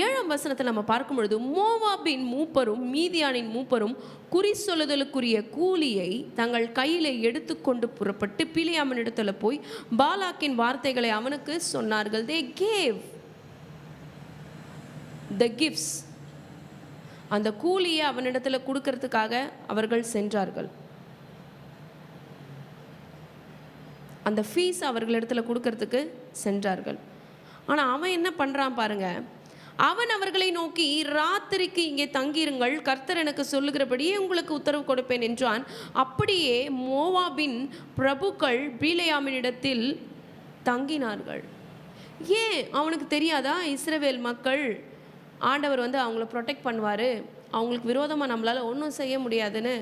7ஆம் வசனத்தில் நம்ம பார்க்கும் பொழுது, மோவாபின் மூப்பரும் மீதியானின் மூப்பரும் குறி சொல்லுதலுக்குரிய கூலியை தங்கள் கையில் எடுத்துக்கொண்டு புறப்பட்டு பீலேயாமின் இடத்துல போய் பாலாக்கின் வார்த்தைகளை அவனுக்கு சொன்னார்கள். They gave the gifts. அந்த கூலியை அவனிடத்தில் கொடுக்கறதுக்காக அவர்கள் சென்றார்கள். அந்த ஃபீஸ் அவர்களிடத்தில் கொடுக்கறதுக்கு சென்றார்கள். ஆனால் அவன் என்ன பண்ணுறான் பாருங்க, அவன் அவர்களை நோக்கி, ராத்திரிக்கு இங்கே தங்கியிருங்கள், கர்த்தர் எனக்கு சொல்லுகிறபடியே உங்களுக்கு உத்தரவு கொடுப்பேன் என்றான். அப்படியே மோவாபின் பிரபுக்கள் பீலேயாமினிடத்தில் தங்கினார்கள். ஏன் அவனுக்கு தெரியாதா இஸ்ரவேல் மக்கள் ஆண்டவர் வந்து அவங்கள ப்ரொடெக்ட் பண்ணுவார், அவங்களுக்கு விரோதமாக நம்மளால் ஒன்றும் செய்ய முடியாதுன்னு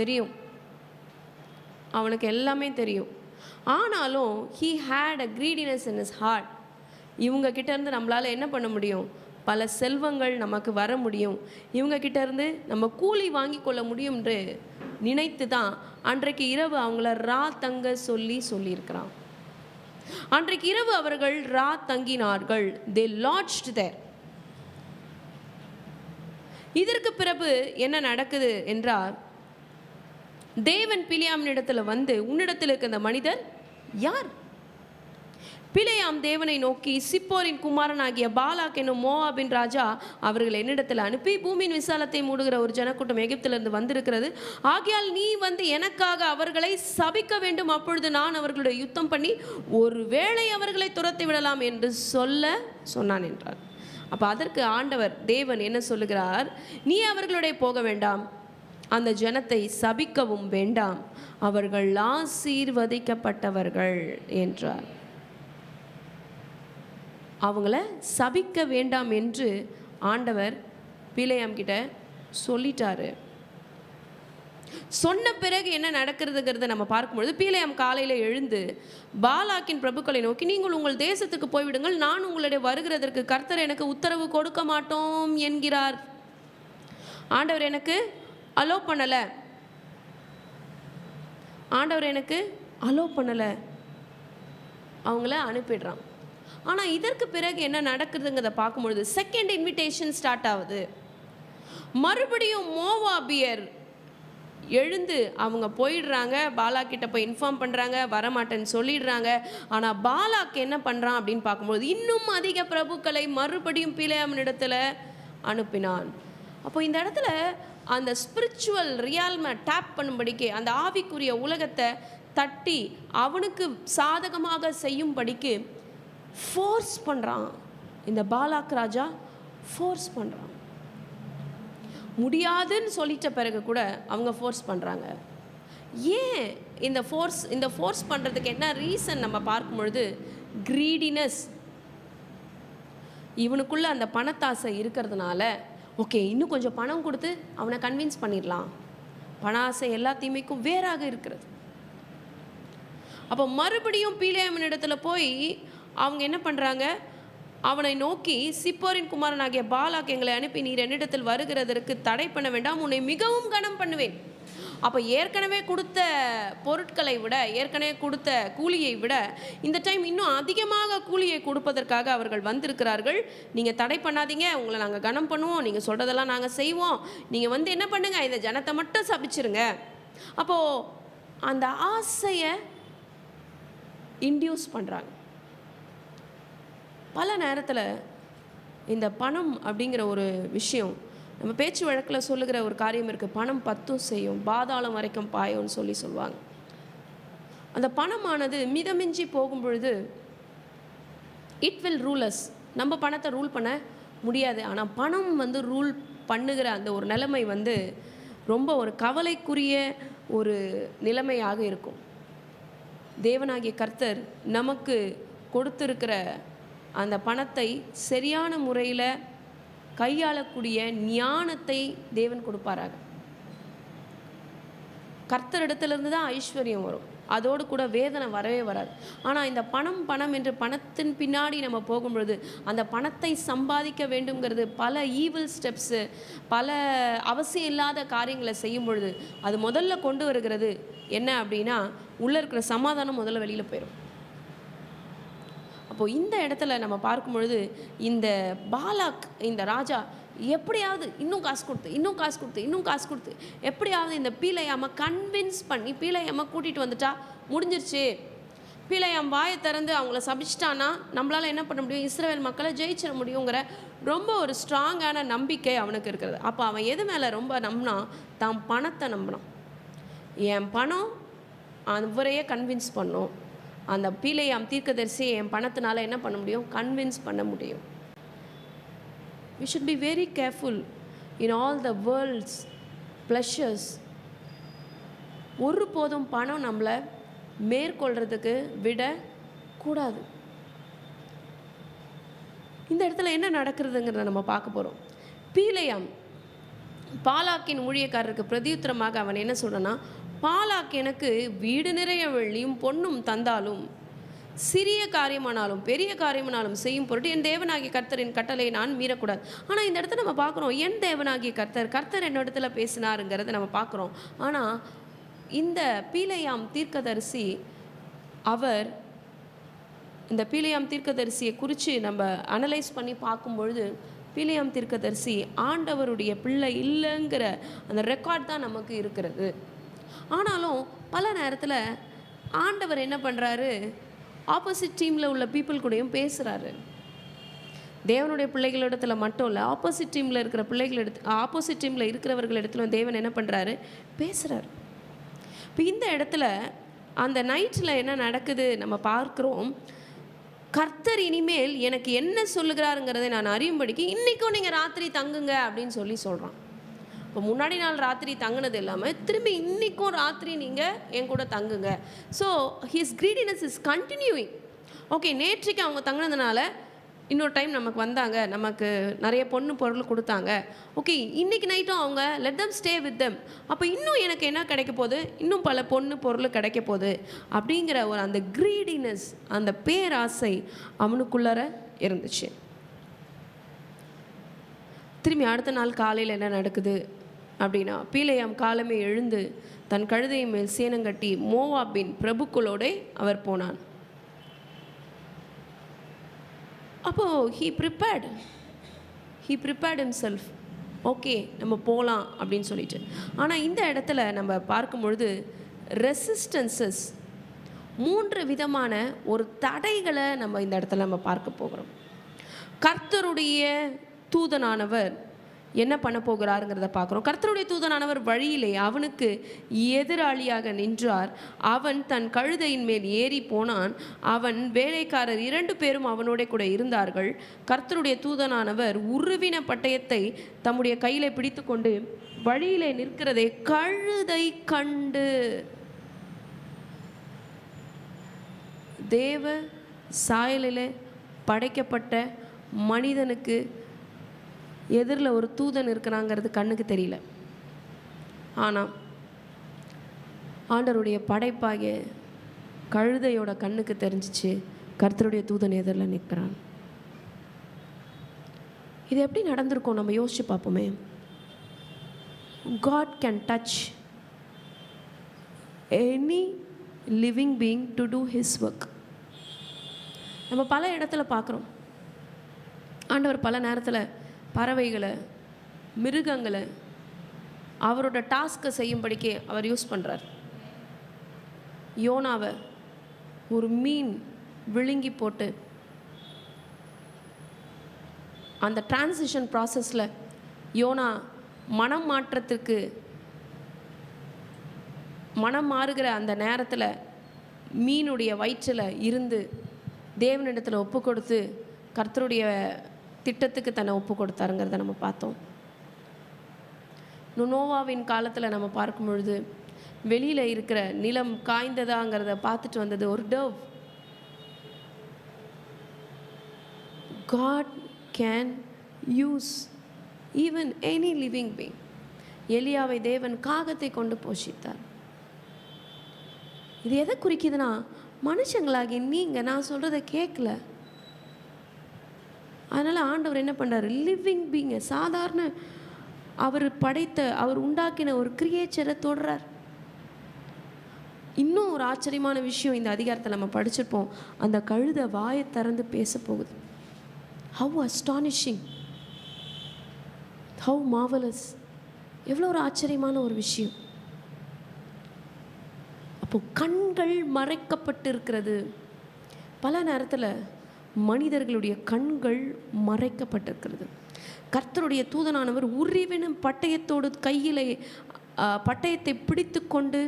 தெரியும். அவனுக்கு எல்லாமே தெரியும். ஆனாலும் he had a greediness in his heart. இவங்க கிட்டேருந்து நம்மளால் என்ன பண்ண முடியும்? பல செல்வங்கள் நமக்கு வர முடியும், இவங்க கிட்டேருந்து நம்ம கூலி வாங்கி கொள்ள முடியும் என்று நினைத்து தான் அன்றைக்கு இரவு அவங்கள ரா தங்க சொல்லியிருக்கிறான். அன்றைக்கு இரவு அவர்கள் ரா தங்கினார்கள். they lodged there. இதற்கு பிறகு என்ன நடக்குது என்றால், தேவன் பீலேயாமின் இடத்துல வந்து, உன்னிடத்தில் இருக்க அந்த மனிதர் யார்? பிலேயாம் தேவனை நோக்கி, சிப்போரின் குமாரனாகிய பாலாக் என்னும் மோவாபின் ராஜா அவர்கள் என்னிடத்தில் அனுப்பி, பூமியின் விசாலத்தை மூடுகிற ஒரு ஜனக்கூட்டம் எகிப்திலிருந்து வந்திருக்கிறது, ஆகையால் நீ வந்து எனக்காக அவர்களை சபிக்க வேண்டும், அப்பொழுது நான் அவர்களுடைய யுத்தம் பண்ணி ஒருவேளை அவர்களை துரத்தி விடலாம் என்று சொன்னான் என்றார். அப்போ அதற்கு ஆண்டவர் தேவன் என்ன சொல்லுகிறார்? நீ அவர்களுடைய போக வேண்டாம், அந்த ஜனத்தை சபிக்கவும் வேண்டாம், அவர்கள் ஆசீர்வதிக்கப்பட்டவர்கள் என்றார். அவங்கள சபிக்க வேண்டாம் என்று ஆண்டவர் பிலேயாம் கிட்ட சொல்லிட்டாரு. சொன்ன பிறகு என்ன நடக்கிறதுங்கிறத நம்ம பார்க்கும்பொழுது, பிலேயாம் காலையில் எழுந்து பாலாக்கின் பிரபுக்களை நோக்கி, நீங்கள் உங்கள் தேசத்துக்கு போய்விடுங்கள், நான் உங்களுடைய வருகிறதற்கு கர்த்தர் எனக்கு உத்தரவு கொடுக்க மாட்டோம் என்கிறார். ஆண்டவர் எனக்கு அலோ பண்ணலை, அவங்கள அனுப்பிடுறான். ஆனால் இதற்கு பிறகு என்ன நடக்குதுங்கிறத பார்க்கும்பொழுது செகண்ட் இன்விடேஷன் ஸ்டார்ட் ஆகுது. மறுபடியும் மோவாபியர் எழுந்து அவங்க போயிடுறாங்க, பாலாக்கிட்ட போய் இன்ஃபார்ம் பண்ணுறாங்க, வரமாட்டேன்னு சொல்லிடுறாங்க. ஆனால் பாலாக் என்ன பண்ணுறான் அப்படின்னு பார்க்கும்போது இன்னும் அதிக பிரபுக்களை மறுபடியும் பிலேயாமினிடத்தில் அனுப்பினான். அப்போ இந்த இடத்துல அந்த ஸ்பிரிச்சுவல் ரியால்மை டேப் பண்ணும்படிக்கு, அந்த ஆவிக்குரிய உலகத்தை தட்டி அவனுக்கு சாதகமாக செய்யும்படிக்கு ஃபோர்ஸ் பண்ணுறான். இந்த பாலாக் ராஜா ஃபோர்ஸ் பண்ணுறான். முடியாதுன்னு சொல்லிட்ட பிறகு கூட அவங்க ஃபோர்ஸ் பண்ணுறாங்க. ஏன் இந்த ஃபோர்ஸ் பண்ணுறதுக்கு என்ன ரீசன் நம்ம பார்க்கும்பொழுது, கிரீடினஸ். இவனுக்குள்ள அந்த பணத்தாசை இருக்கிறதுனால, ஓகே இன்னும் கொஞ்சம் பணம் கொடுத்து அவனை கன்வின்ஸ் பண்ணிடலாம். பண ஆசை எல்லா தீமைக்கும் வேறாக இருக்கிறது. அப்போ மறுபடியும் பிலேயாமின் இடத்துல போய் அவங்க என்ன பண்ணுறாங்க, அவனை நோக்கி, சிப்போரின் குமாரனாகிய பாலாக் எங்களை அனுப்பி நீர் என்னிடத்தில் வருகிறதற்கு தடை பண்ண வேண்டாம், உன்னை மிகவும் கனம் பண்ணுவேன். அப்போ ஏற்கனவே கொடுத்த பொருட்களை விட, ஏற்கனவே கொடுத்த கூலியை விட இந்த டைம் இன்னும் அதிகமாக கூலியை கொடுப்பதற்காக அவர்கள் வந்திருக்கிறார்கள். நீங்கள் தடை பண்ணாதீங்க, உங்களை நாங்கள் கனம் பண்ணுவோம், நீங்கள் சொல்கிறதெல்லாம் நாங்கள் செய்வோம், நீங்கள் வந்து என்ன பண்ணுங்கள், இந்த ஜனத்தை மட்டும் சபிச்சிருங்க. அப்போது அந்த ஆசையை இன்டியூஸ் பண்ணுறாங்க. பல நேரத்தில் இந்த பணம் அப்படிங்கிற ஒரு விஷயம் நம்ம பேச்சு வழக்கில் சொல்லுகிற ஒரு காரியம் இருக்குது. பணம் 10 செய்யும், பாதாளம் வரைக்கும் பாயும்னு சொல்லுவாங்க. அந்த பணமானது மிதமிஞ்சி போகும் பொழுது இட் வில் ரூலஸ். நம்ம பணத்தை ரூல் பண்ண முடியாது. ஆனால் பணம் வந்து ரூல் பண்ணுகிற அந்த ஒரு நிலைமை வந்து ரொம்ப ஒரு கவலைக்குரிய ஒரு நிலைமையாக இருக்கும். தேவனாகிய கர்த்தர் நமக்கு கொடுத்திருக்கிற அந்த பணத்தை சரியான முறையில் கையாளக்கூடிய ஞானத்தை தேவன் கொடுப்பாராக. கர்த்தரிடத்திலிருந்து தான் ஐஸ்வர்யம் வரும், அதோடு கூட வேதனை வரவே வராது. ஆனால் இந்த பணம் என்று பணத்தின் பின்னாடி நம்ம போகும்பொழுது, அந்த பணத்தை சம்பாதிக்க வேண்டுங்கிறது பல ஈவில் ஸ்டெப்ஸு, பல அவசியம் இல்லாத காரியங்களை செய்யும் பொழுது அது முதல்ல கொண்டு வருகிறது என்ன அப்படின்னா, உள்ளே இருக்கிற சமாதானம் முதல்ல வெளியில் போயிடும். அப்போது இந்த இடத்துல நம்ம பார்க்கும் பொழுது இந்த பாலாக், இந்த ராஜா எப்படியாவது இன்னும் காசு கொடுத்து எப்படியாவது இந்த பிலேயாமை கன்வின்ஸ் பண்ணி பிலேயாமை கூட்டிகிட்டு வந்துட்டா முடிஞ்சிருச்சு. பிலேயாம் வாயை திறந்து அவங்கள சபிச்சிட்டான்னா நம்மளால் என்ன பண்ண முடியும், இஸ்ரவேல் மக்களை ஜெயிச்சிட முடியுங்கிற ரொம்ப ஒரு ஸ்ட்ராங்கான நம்பிக்கை அவனுக்கு இருக்கிறது. அப்போ அவன் எது மேலே ரொம்ப நம்பினா, தான் பணத்தை நம்பினான். என் பணம் அவரையே கன்வின்ஸ் பண்ணும், அந்த பிலேயாம் தீர்க்கதரிசியை என் பணத்தினால என்ன பண்ண முடியும், கன்வின்ஸ் பண்ண முடியும். We should be very careful in all the world's pleasures. ஒரு போதும் பணம் நம்மளை மேற்கொள்றதுக்கு விட கூடாது. இந்த இடத்துல என்ன நடக்கிறதுங்கிறத நம்ம பார்க்க போகிறோம். பிலேயாம் பாலாக்கின் ஊழியக்காரருக்கு பிரதியுத்தரமாக அவன் என்ன சொல்றான்னா, பாலாக் எனக்கு வீடு நிறைய வெள்ளியும் பொன்னும் தந்தாலும், சிறிய காரியமானாலும் பெரிய காரியமானாலும் செய்யும் பொருட்டு என் தேவனாகிய கர்த்தரின் கட்டளையை நான் மீறக்கூடாது. ஆனால் இந்த இடத்துல நம்ம பார்க்குறோம், என் தேவனாகிய கர்த்தர் என்னோடத்துல பேசினாருங்கிறத நம்ம பார்க்குறோம். ஆனால் இந்த பிலேயாம் தீர்க்கதரிசி, அவர் இந்த பிலேயாம் தீர்க்கதரிசியை குறித்து நம்ம அனலைஸ் பண்ணி பார்க்கும்பொழுது, பிலேயாம் தீர்க்கதரிசி ஆண்டவருடைய பிள்ளை இல்லைங்கிற அந்த ரெக்கார்ட் தான் நமக்கு இருக்கிறது. ஆனாலும் பல நேரத்தில் ஆண்டவர் என்ன பண்ணுறாரு, ஆப்போசிட் டீமில் உள்ள பீப்புள் கூடயும் பேசுகிறாரு. தேவனுடைய பிள்ளைகளிடத்தில் மட்டும் இல்லை, ஆப்போசிட் டீமில் இருக்கிற ஆப்போசிட் டீமில் இருக்கிறவர்கள் இடத்துல தேவன் என்ன பண்ணுறாரு, பேசுகிறார். இப்போ இந்த இடத்துல அந்த நைட்டில் என்ன நடக்குது நம்ம பார்க்குறோம். கர்த்தர் இனிமேல் எனக்கு என்ன சொல்லுகிறாருங்கிறதை நான் அறியும்படிக்கு இன்றைக்கும் நீங்கள் ராத்திரி தங்குங்க அப்படின்னு சொல்கிறான். இப்போ முன்னாடி நாள் ராத்திரி தங்கினது இல்லாமல் திரும்பி இன்றைக்கும் ராத்திரி நீங்கள் என் கூட தங்குங்க. So his greediness is continuing. Okay, நேற்றுக்கு அவங்க தங்கினதுனால இன்னொரு டைம் நமக்கு வந்தாங்க, நமக்கு நிறைய பொருள் கொடுத்தாங்க. ஓகே, இன்றைக்கி நைட்டும் அவங்க let them stay with them. அப்போ இன்னும் எனக்கு என்ன கிடைக்க போகுது, இன்னும் பல பொருள் கிடைக்க போகுது அப்படிங்கிற ஒரு அந்த கிரீடினஸ், அந்த பேராசை அவனுக்குள்ளார இருந்துச்சு. திரும்பி அடுத்த நாள் காலையில் என்ன நடக்குது அப்படின்னா, பீலேயாம் காலமே எழுந்து தன் கழுதை மேல் சேனங்கட்டி மோவாபின் பிரபுக்களோட அவர் போனான். அப்போது he prepared himself. ஓகே, நம்ம போகலாம் அப்படின்னு சொல்லிட்டு. ஆனால் இந்த இடத்துல நம்ம பார்க்கும் பொழுது ரெசிஸ்டன்சஸ், 3 விதமான ஒரு தடைகளை நம்ம இந்த இடத்துல நம்ம பார்க்க போகிறோம். கர்த்தருடைய தூதனானவர் என்ன பண்ண போகிறாருங்கிறத பார்க்குறோம். கர்த்தருடைய தூதனானவர் வழியிலே அவனுக்கு எதிராளியாக நின்றார். அவன் தன் கழுதையின் மேல் ஏறி போனான். அவன் வேலைக்காரர் 2 பேரும் அவனோட கூட இருந்தார்கள். கர்த்தருடைய தூதனானவர் உருவின பட்டயத்தை தம்முடைய கையில் பிடித்து கொண்டு வழியிலே நிற்கிறதை கழுதை கண்டு, தேவ சாயலில் படைக்கப்பட்ட மனிதனுக்கு எதிரில் ஒரு தூதன் இருக்கிறாங்கிறது கண்ணுக்கு தெரியல. ஆனால் ஆண்டவருடைய படைப்பாகிய கழுதையோட கண்ணுக்கு தெரிஞ்சிச்சு, கர்த்தருடைய தூதன் எதிரில் நிற்கிறான். இது எப்படி நடந்திருக்கும் நம்ம யோசிச்சு பார்ப்போமே. God can touch any living being to do his work. நம்ம பல இடத்துல பார்க்குறோம், ஆண்டவர் பல நேரத்தில் பறவைகளை, மிருகங்களை அவரோட டாஸ்க்கை செய்யும்படிக்கே அவர் யூஸ் பண்ணுறார். யோனாவை ஒரு மீன் விழுங்கி போட்டு அந்த டிரான்சிஷன் ப்ராசஸில் யோனா மனம் மாறுகிற அந்த நேரத்தில் மீனுடைய வயிற்றில் இருந்து தேவனிடத்தில் ஒப்பு கொடுத்து கர்த்தருடைய திட்டத்துக்கு தன்னை ஒப்பு கொடுத்தாருங்கிறத நம்ம பார்த்தோம். நோவாவின் காலத்தில் நம்ம பார்க்கும் பொழுது வெளியில் இருக்கிற நிலம் காய்ந்ததாங்கிறத பார்த்துட்டு வந்தது ஒரு tau. God can use even any living being. எலியாவை தேவன் காகத்தை கொண்டு போஷித்தார். இது எதை குறிக்குதுன்னா, மனுஷங்களாகி நீங்கள் நான் சொல்கிறத கேட்கல, அதனால் ஆண்டவர் என்ன பண்ணுறாரு, லிவிங் பீங்க, சாதாரண அவர் படைத்த, அவர் உண்டாக்கின ஒரு கிரியேச்சரை தொடுறார். இன்னும் ஒரு ஆச்சரியமான விஷயம் இந்த அதிகாரத்தை நம்ம படிச்சிருப்போம். அந்த கழுதை வாயை திறந்து பேச போகுது. ஹவ் அஸ்டானிஷிங், ஹவ் மார்வலஸ், எவ்வளோ ஒரு ஆச்சரியமான ஒரு விஷயம். அப்போ கண்கள் மறைக்கப்பட்டு இருக்கிறது. பல நேரத்தில் மனிதர்களுடைய கண்கள் மறைக்கப்பட்டிருக்கிறது. கர்த்தருடைய தூதனானவர் உருவின பட்டயத்தோடு கையிலே பட்டயத்தை பிடித்து கொண்டு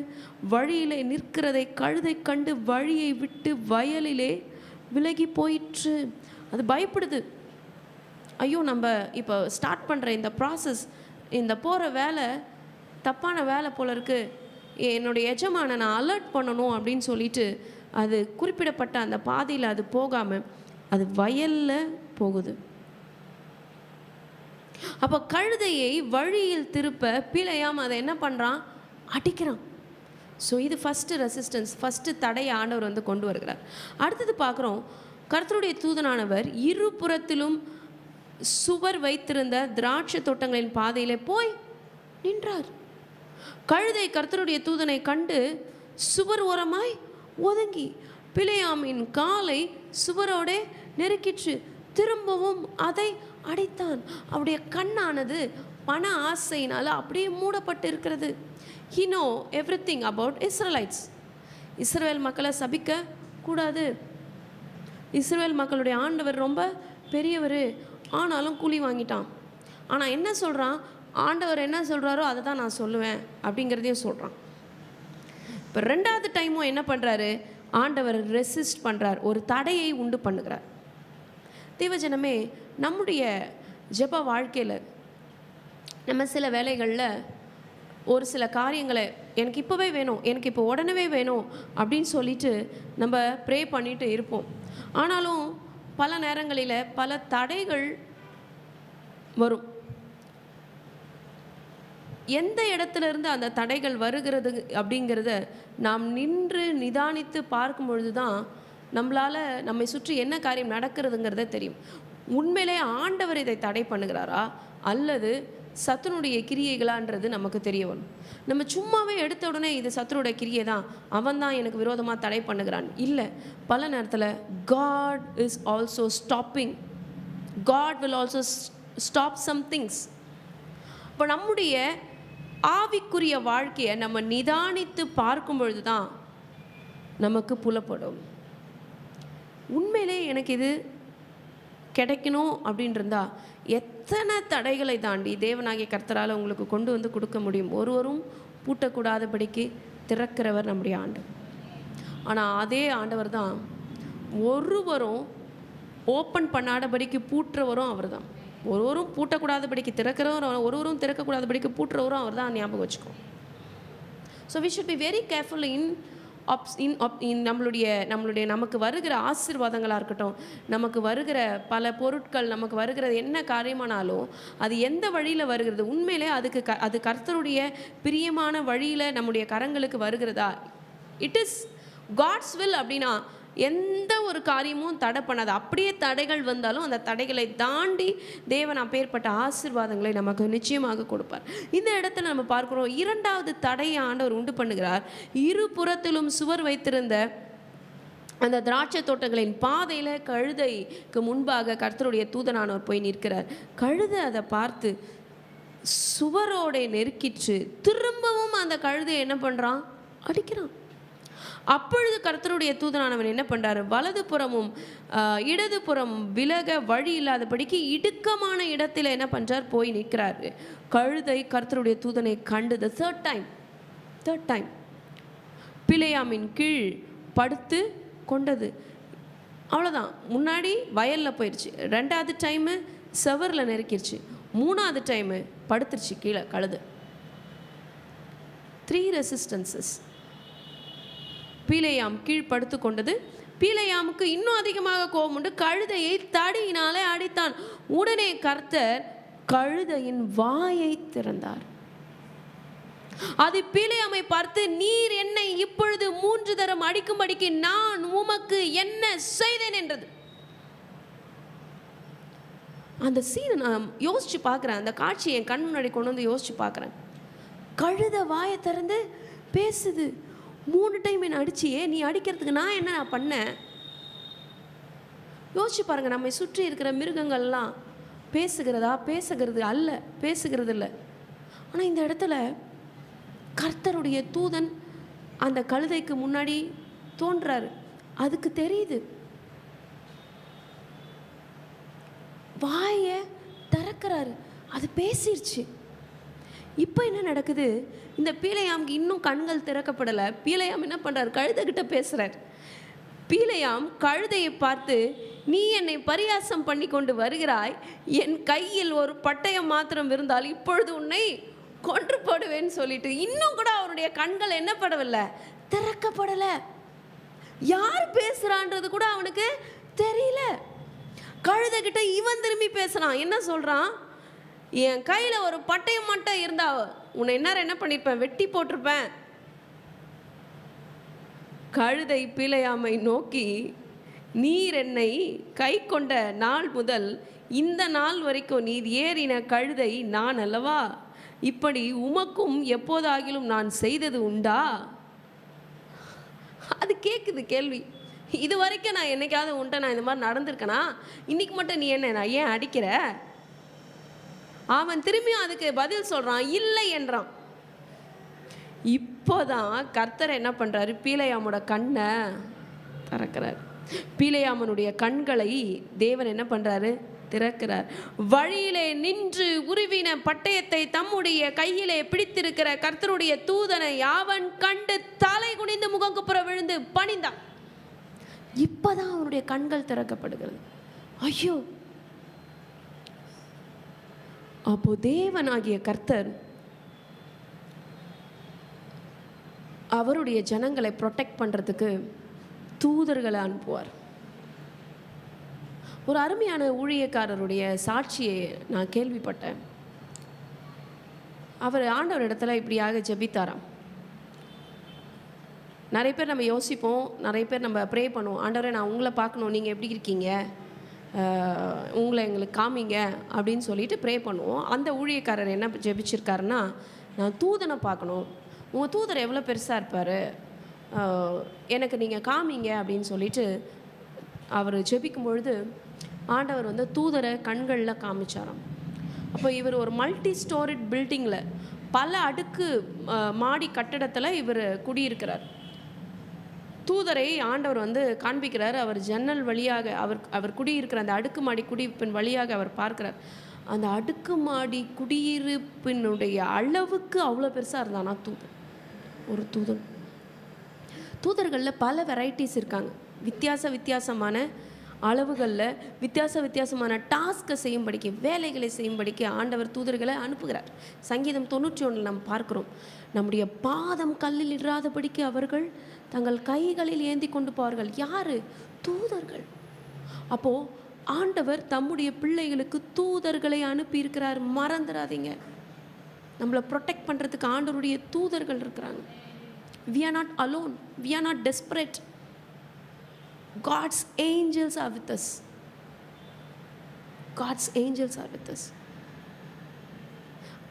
வழியிலே நிற்கிறதை கழுதை கண்டு வழியை விட்டு வயலிலே விலகி போயிற்று. அது பயப்படுது. ஐயோ, நம்ம இப்போ ஸ்டார்ட் பண்ணுற இந்த ப்ராசஸ், இந்த போகிற வேலை தப்பான வேலை போல இருக்குது, என்னுடைய எஜமானை நான் அலர்ட் பண்ணணும் அப்படின்னு சொல்லிட்டு அது குறிப்பிடப்பட்ட அந்த பாதையில் அது போகாமல் அது வயலில் போகுது. அப்போ கழுதையை வழியில் திருப்ப பிழையாம் அதை என்ன பண்ணுறான், அடிக்கிறான். ஸோ இது ஃபஸ்ட்டு ரெசிஸ்டன்ஸ், ஃபஸ்ட்டு தடையை ஆண்டவர் கொண்டு வருகிறார். அடுத்தது பார்க்குறோம், கர்த்தருடைய தூதனானவர் இருபுறத்திலும் சுவர் வைத்திருந்த திராட்சை தோட்டங்களின் பாதையிலே போய் நின்றார். கழுதை கர்த்தருடைய தூதனை கண்டு சுவர் ஓரமாய் ஒதுங்கி பிழையாமின் காலை சுவரோட நெருக்கிற்று, திரும்பவும் அதை அடித்தான். அவருடைய கண்ணானது பண ஆசையினால் அப்படியே மூடப்பட்டு இருக்கிறது. He know everything about Israelites. இஸ்ரவேல் மக்களை சபிக்க கூடாது, இஸ்ரவேல் மக்களுடைய ஆண்டவர் ரொம்ப பெரியவர், ஆனாலும் கூலி வாங்கிட்டான். ஆனால் என்ன சொல்கிறான், ஆண்டவர் என்ன சொல்கிறாரோ அதை தான் நான் சொல்லுவேன் அப்படிங்கிறதையும் சொல்கிறான். இப்போ ரெண்டாவது டைமும் என்ன பண்ணுறாரு, ஆண்டவர் ரெசிஸ்ட் பண்ணுறார், ஒரு தடையை உண்டு பண்ணுகிறார். தேவஜனமே, நம்முடைய ஜெப வாழ்க்கையில் நம்ம சில வேலைகளில் ஒரு சில காரியங்களை எனக்கு இப்போவே வேணும், எனக்கு இப்போ உடனே வேணும் அப்படின்னு சொல்லிட்டு நம்ம ப்ரே பண்ணிட்டு இருப்போம். ஆனாலும் பல நேரங்களில் பல தடைகள் வரும். எந்த இடத்துல இருந்து அந்த தடைகள் வருகிறது அப்படிங்கிறத நாம் நின்று நிதானித்து பார்க்கும் பொழுது தான் நம்மளால் நம்மை சுற்றி என்ன காரியம் நடக்கிறதுங்கிறத தெரியும். உண்மையிலே ஆண்டவர் இதை தடை பண்ணுகிறாரா அல்லது சத்துனுடைய கிரியைகளான்றது நமக்கு தெரிய வரும். நம்ம சும்மாவே எடுத்த உடனே இது சத்துனுடைய கிரியை தான், அவன் தான் எனக்கு விரோதமாக தடை பண்ணுகிறான் இல்லை. பல நேரத்தில் God is also stopping. God will also stop some things. இப்போ நம்முடைய ஆவிக்குரிய வாழ்க்கையை நம்ம நிதானித்து பார்க்கும் பொழுது தான் நமக்கு புலப்படும். உண்மையிலே எனக்கு இது கிடைக்கணும் அப்படின்றிருந்தா எத்தனை தடைகளை தாண்டி தேவனாகிய கர்த்தரால் உங்களுக்கு கொண்டு வந்து கொடுக்க முடியும். ஒருவரும் பூட்டக்கூடாதபடிக்கு திறக்கிறவர் நம்முடைய ஆண்டவர். ஆனால் அதே ஆண்டவர் தான் ஒருவரும் ஓப்பன் பண்ணாதபடிக்கு பூட்டுறவரும் அவர் தான். ஒருவரும் பூட்டக்கூடாதபடிக்கு திறக்கிறவரும், ஒருவரும் திறக்கக்கூடாதபடிக்கு பூட்டுறவரும் அவர் தான். ஞாபகம் வச்சுக்கோ. So we should be very careful in நம்மளுடைய நமக்கு வருகிற ஆசீர்வாதங்களாக இருக்கட்டும், நமக்கு வருகிற பல பொருட்கள், நமக்கு வருகிற என்ன காரியமானாலும் அது எந்த வழியில் வருகிறது, உண்மையிலே அது கர்த்தருடைய பிரியமான வழியில் நம்முடைய கரங்களுக்கு வருகிறதா, இட் இஸ் காட்ஸ் வில் அப்படின்னா எந்த ஒரு காரியமும் தடை பண்ணாது. அப்படியே தடைகள் வந்தாலும் அந்த தடைகளை தாண்டி தேவன் அப்பேற்பட்ட ஆசீர்வாதங்களை நமக்கு நிச்சயமாக கொடுப்பார். இந்த இடத்துல நம்ம பார்க்கிறோம், இரண்டாவது தடையை ஆண்டவர் உண்டு பண்ணுகிறார். இருபுறத்திலும் சுவர் வைத்திருந்த அந்த திராட்சை தோட்டங்களின் பாதையில் கழுதைக்கு முன்பாக கர்த்தருடைய தூதனானவர் போய் நிற்கிறார். கழுதை அதை பார்த்து சுவரோட நெருக்கிற்று. திரும்பவும் அந்த கழுதை என்ன பண்ணுறான், அடிக்கிறான். அப்பொழுது கர்த்தருடைய தூதனானவன் என்ன பண்ணுறாரு, வலது புறமும் இடது புறம் விலக வழி இல்லாதபடிக்கு இடுக்கமான இடத்துல என்ன பண்ணுறார், போய் நிற்கிறாரு. கழுதை கர்த்தருடைய தூதனை கண்டு தேர்ட் டைம் பிலேயாமின் கீழ் படுத்து கொண்டது. அவ்வளோதான். முன்னாடி வயலில் போயிடுச்சு, ரெண்டாவது டைமு செவரில் நெருக்கிடுச்சு, மூணாவது டைமு படுத்துருச்சு கீழே கழுது. 3 ரெசிஸ்டன்சஸ். பீலேயாம் கீழ்ப்படுத்து கொண்டது. பீலேயாமுக்கு இன்னும் அதிகமாக கோபம் உண்டு, கழுதையை தடியினாலே அடித்தான். உடனே கர்த்தர் கழுதையின் வாயை திறந்தார். அது பீலேயாமை பார்த்து, நீர் என்னை இப்பொழுது 3 தரம் அடிக்கும்படிக்கு நான் உமக்கு என்ன செய்தேன் என்றது. அந்த சீனை நான் யோசிச்சு பார்க்குறேன், அந்த காட்சி என் கண் முன்னாடி கொண்டு வந்து யோசிச்சு பார்க்குறேன். கழுதை வாயை திறந்து பேசுது. 3 டைம் என்ன அடிச்சியே, நீ அடிக்கிறதுக்கு நான் என்ன பண்ணேன்? யோசிச்சு பாருங்க. நம்மை சுற்றி இருக்கிற மிருகங்கள்லாம் பேசுகிறது இல்லை. ஆனால் இந்த இடத்துல கர்த்தருடைய தூதன் அந்த கழுதைக்கு முன்னாடி தோன்றாரு. அதுக்கு தெரியுது, வாயை திறக்கிறாரு, அது பேசிருச்சு. இப்போ என்ன நடக்குது, இந்த பீலேயாமுக்கு இன்னும் கண்கள் திறக்கப்படலை. பீலேயாம் என்ன பண்ணுறார், கழுதைகிட்ட பேசுகிறார். பீலேயாம் கழுதையை பார்த்து, நீ என்னை பரியாசம் பண்ணி கொண்டு வருகிறாய், என் கையில் ஒரு பட்டயம் மாத்திரம் இருந்தால் இப்பொழுது உன்னை கொன்று போடுவேன்னு சொல்லிட்டு இன்னும் கூட அவருடைய கண்கள் என்ன படவில்லை, திறக்கப்படலை. யார் பேசுகிறான்றது கூட அவனுக்கு தெரியல. கழுதைகிட்ட இவன் திரும்பி பேசுகிறான். என்ன சொல்கிறான், என் கையில் ஒரு பட்டயம் மட்டும் இருந்தா உன்னை என்ன பண்ணியிருப்பேன், வெட்டி போட்டிருப்பேன். கழுதை பீலேயாமை நோக்கி, நீர் என்னை கை கொண்ட நாள் முதல் இந்த நாள் வரைக்கும் நீர் ஏறின கழுதை நான் அல்லவா? இப்படி உமக்கும் எப்போதாகிலும் நான் செய்தது உண்டா? அது கேட்குது கேள்வி. இது வரைக்கும் நான் என்னைக்காவது உன்ட்ட நான் இந்த மாதிரி நடந்திருக்கேனா? இன்னைக்கு மட்டும் நீ என்ன நான் ஏன் அடிக்கிற? அவன் திரும்பியும் அதுக்கு பதில் சொல்றான், இல்லை என்றான். இப்போதான் கர்த்தர் என்ன பண்றாரு, பீலேயாமோட கண்ணை திறக்கிறார். பிலேயாமனுடைய கண்களை தேவன் என்ன பண்றாரு? திறக்கிறார். வழியிலே நின்று உருவின பட்டயத்தை தம்முடைய கையிலே பிடித்திருக்கிற கர்த்தருடைய தூதனை அவன் கண்டு தலை குனிந்து முகங்குப்புற விழுந்து பணிந்தான். இப்பதான் அவனுடைய கண்கள் திறக்கப்படுகிறது. ஐயோ! அப்போ தேவனாகிய கர்த்தர் அவருடைய ஜனங்களை ப்ரொடெக்ட் பண்றதுக்கு தூதர்களை அனுப்புவார். ஒரு அருமையான ஊழியக்காரருடைய சாட்சியை நான் கேள்விப்பட்டேன். அவர் ஆண்டவர் இடத்துல இப்படியாக ஜெபித்தாராம். நிறைய பேர் நம்ம யோசிப்போம், நிறைய பேர் நம்ம ப்ரே பண்ணுவோம், ஆண்டவரே நான் உங்களை பார்க்கணும், நீங்கள் எப்படி இருக்கீங்க, உங்களை எங்களுக்கு காமிங்க அப்படின்னு சொல்லிட்டு ப்ரே பண்ணுவோம். அந்த ஊழியக்காரர் என்ன ஜெபிச்சிருக்காருன்னா, நான் தூதனை பார்க்கணும், உங்கள் தூதர் எவ்வளோ பெருசாக இருப்பார், எனக்கு நீங்கள் காமிங்க அப்படின்னு சொல்லிட்டு அவர் ஜெபிக்கும் பொழுது ஆண்டவர் வந்து தூதரை கண்களில் காமிச்சாராம். அப்போ இவர் ஒரு மல்டி ஸ்டோரிட் பில்டிங்கில் பல அடுக்கு மாடி கட்டடத்தில் இவர் குடியிருக்கிறார். தூதரை ஆண்டவர் வந்து காண்பிக்கிறார். அவர் ஜன்னல் வழியாக அவர் குடியிருக்கிற அந்த அடுக்குமாடி குடியிருப்பின் வழியாக அவர் பார்க்கிறார். அந்த அடுக்குமாடி குடியிருப்பினுடைய அளவுக்கு அவ்வளோ பெருசாக இருந்தானா தூதன். ஒரு தூதன். தூதர்களில் பல வெரைட்டிஸ் இருக்காங்க. வித்தியாசமான அளவுகளில் வித்தியாசமான டாஸ்க்கை செய்யும்படிக்கு, வேலைகளை செய்யும்படிக்கு ஆண்டவர் தூதர்களை அனுப்புகிறார். சங்கீதம் 91 நாம் பார்க்கிறோம், நம்முடைய பாதம் கல்லில் இடாதபடிக்கு அவர்கள் தங்கள் கைகளில் ஏந்தி கொண்டு போவார்கள். யாரு? தூதர்கள். அப்போ ஆண்டவர் தம்முடைய பிள்ளைகளுக்கு தூதர்களை அனுப்பி இருக்கிறார். மறந்துடாதீங்க, நம்மளை ப்ரொடெக்ட் பண்ணுறதுக்கு ஆண்டவருடைய தூதர்கள் இருக்கிறாங்க. We are not alone, we are not desperate. God's angels are with us. God's angels are with us.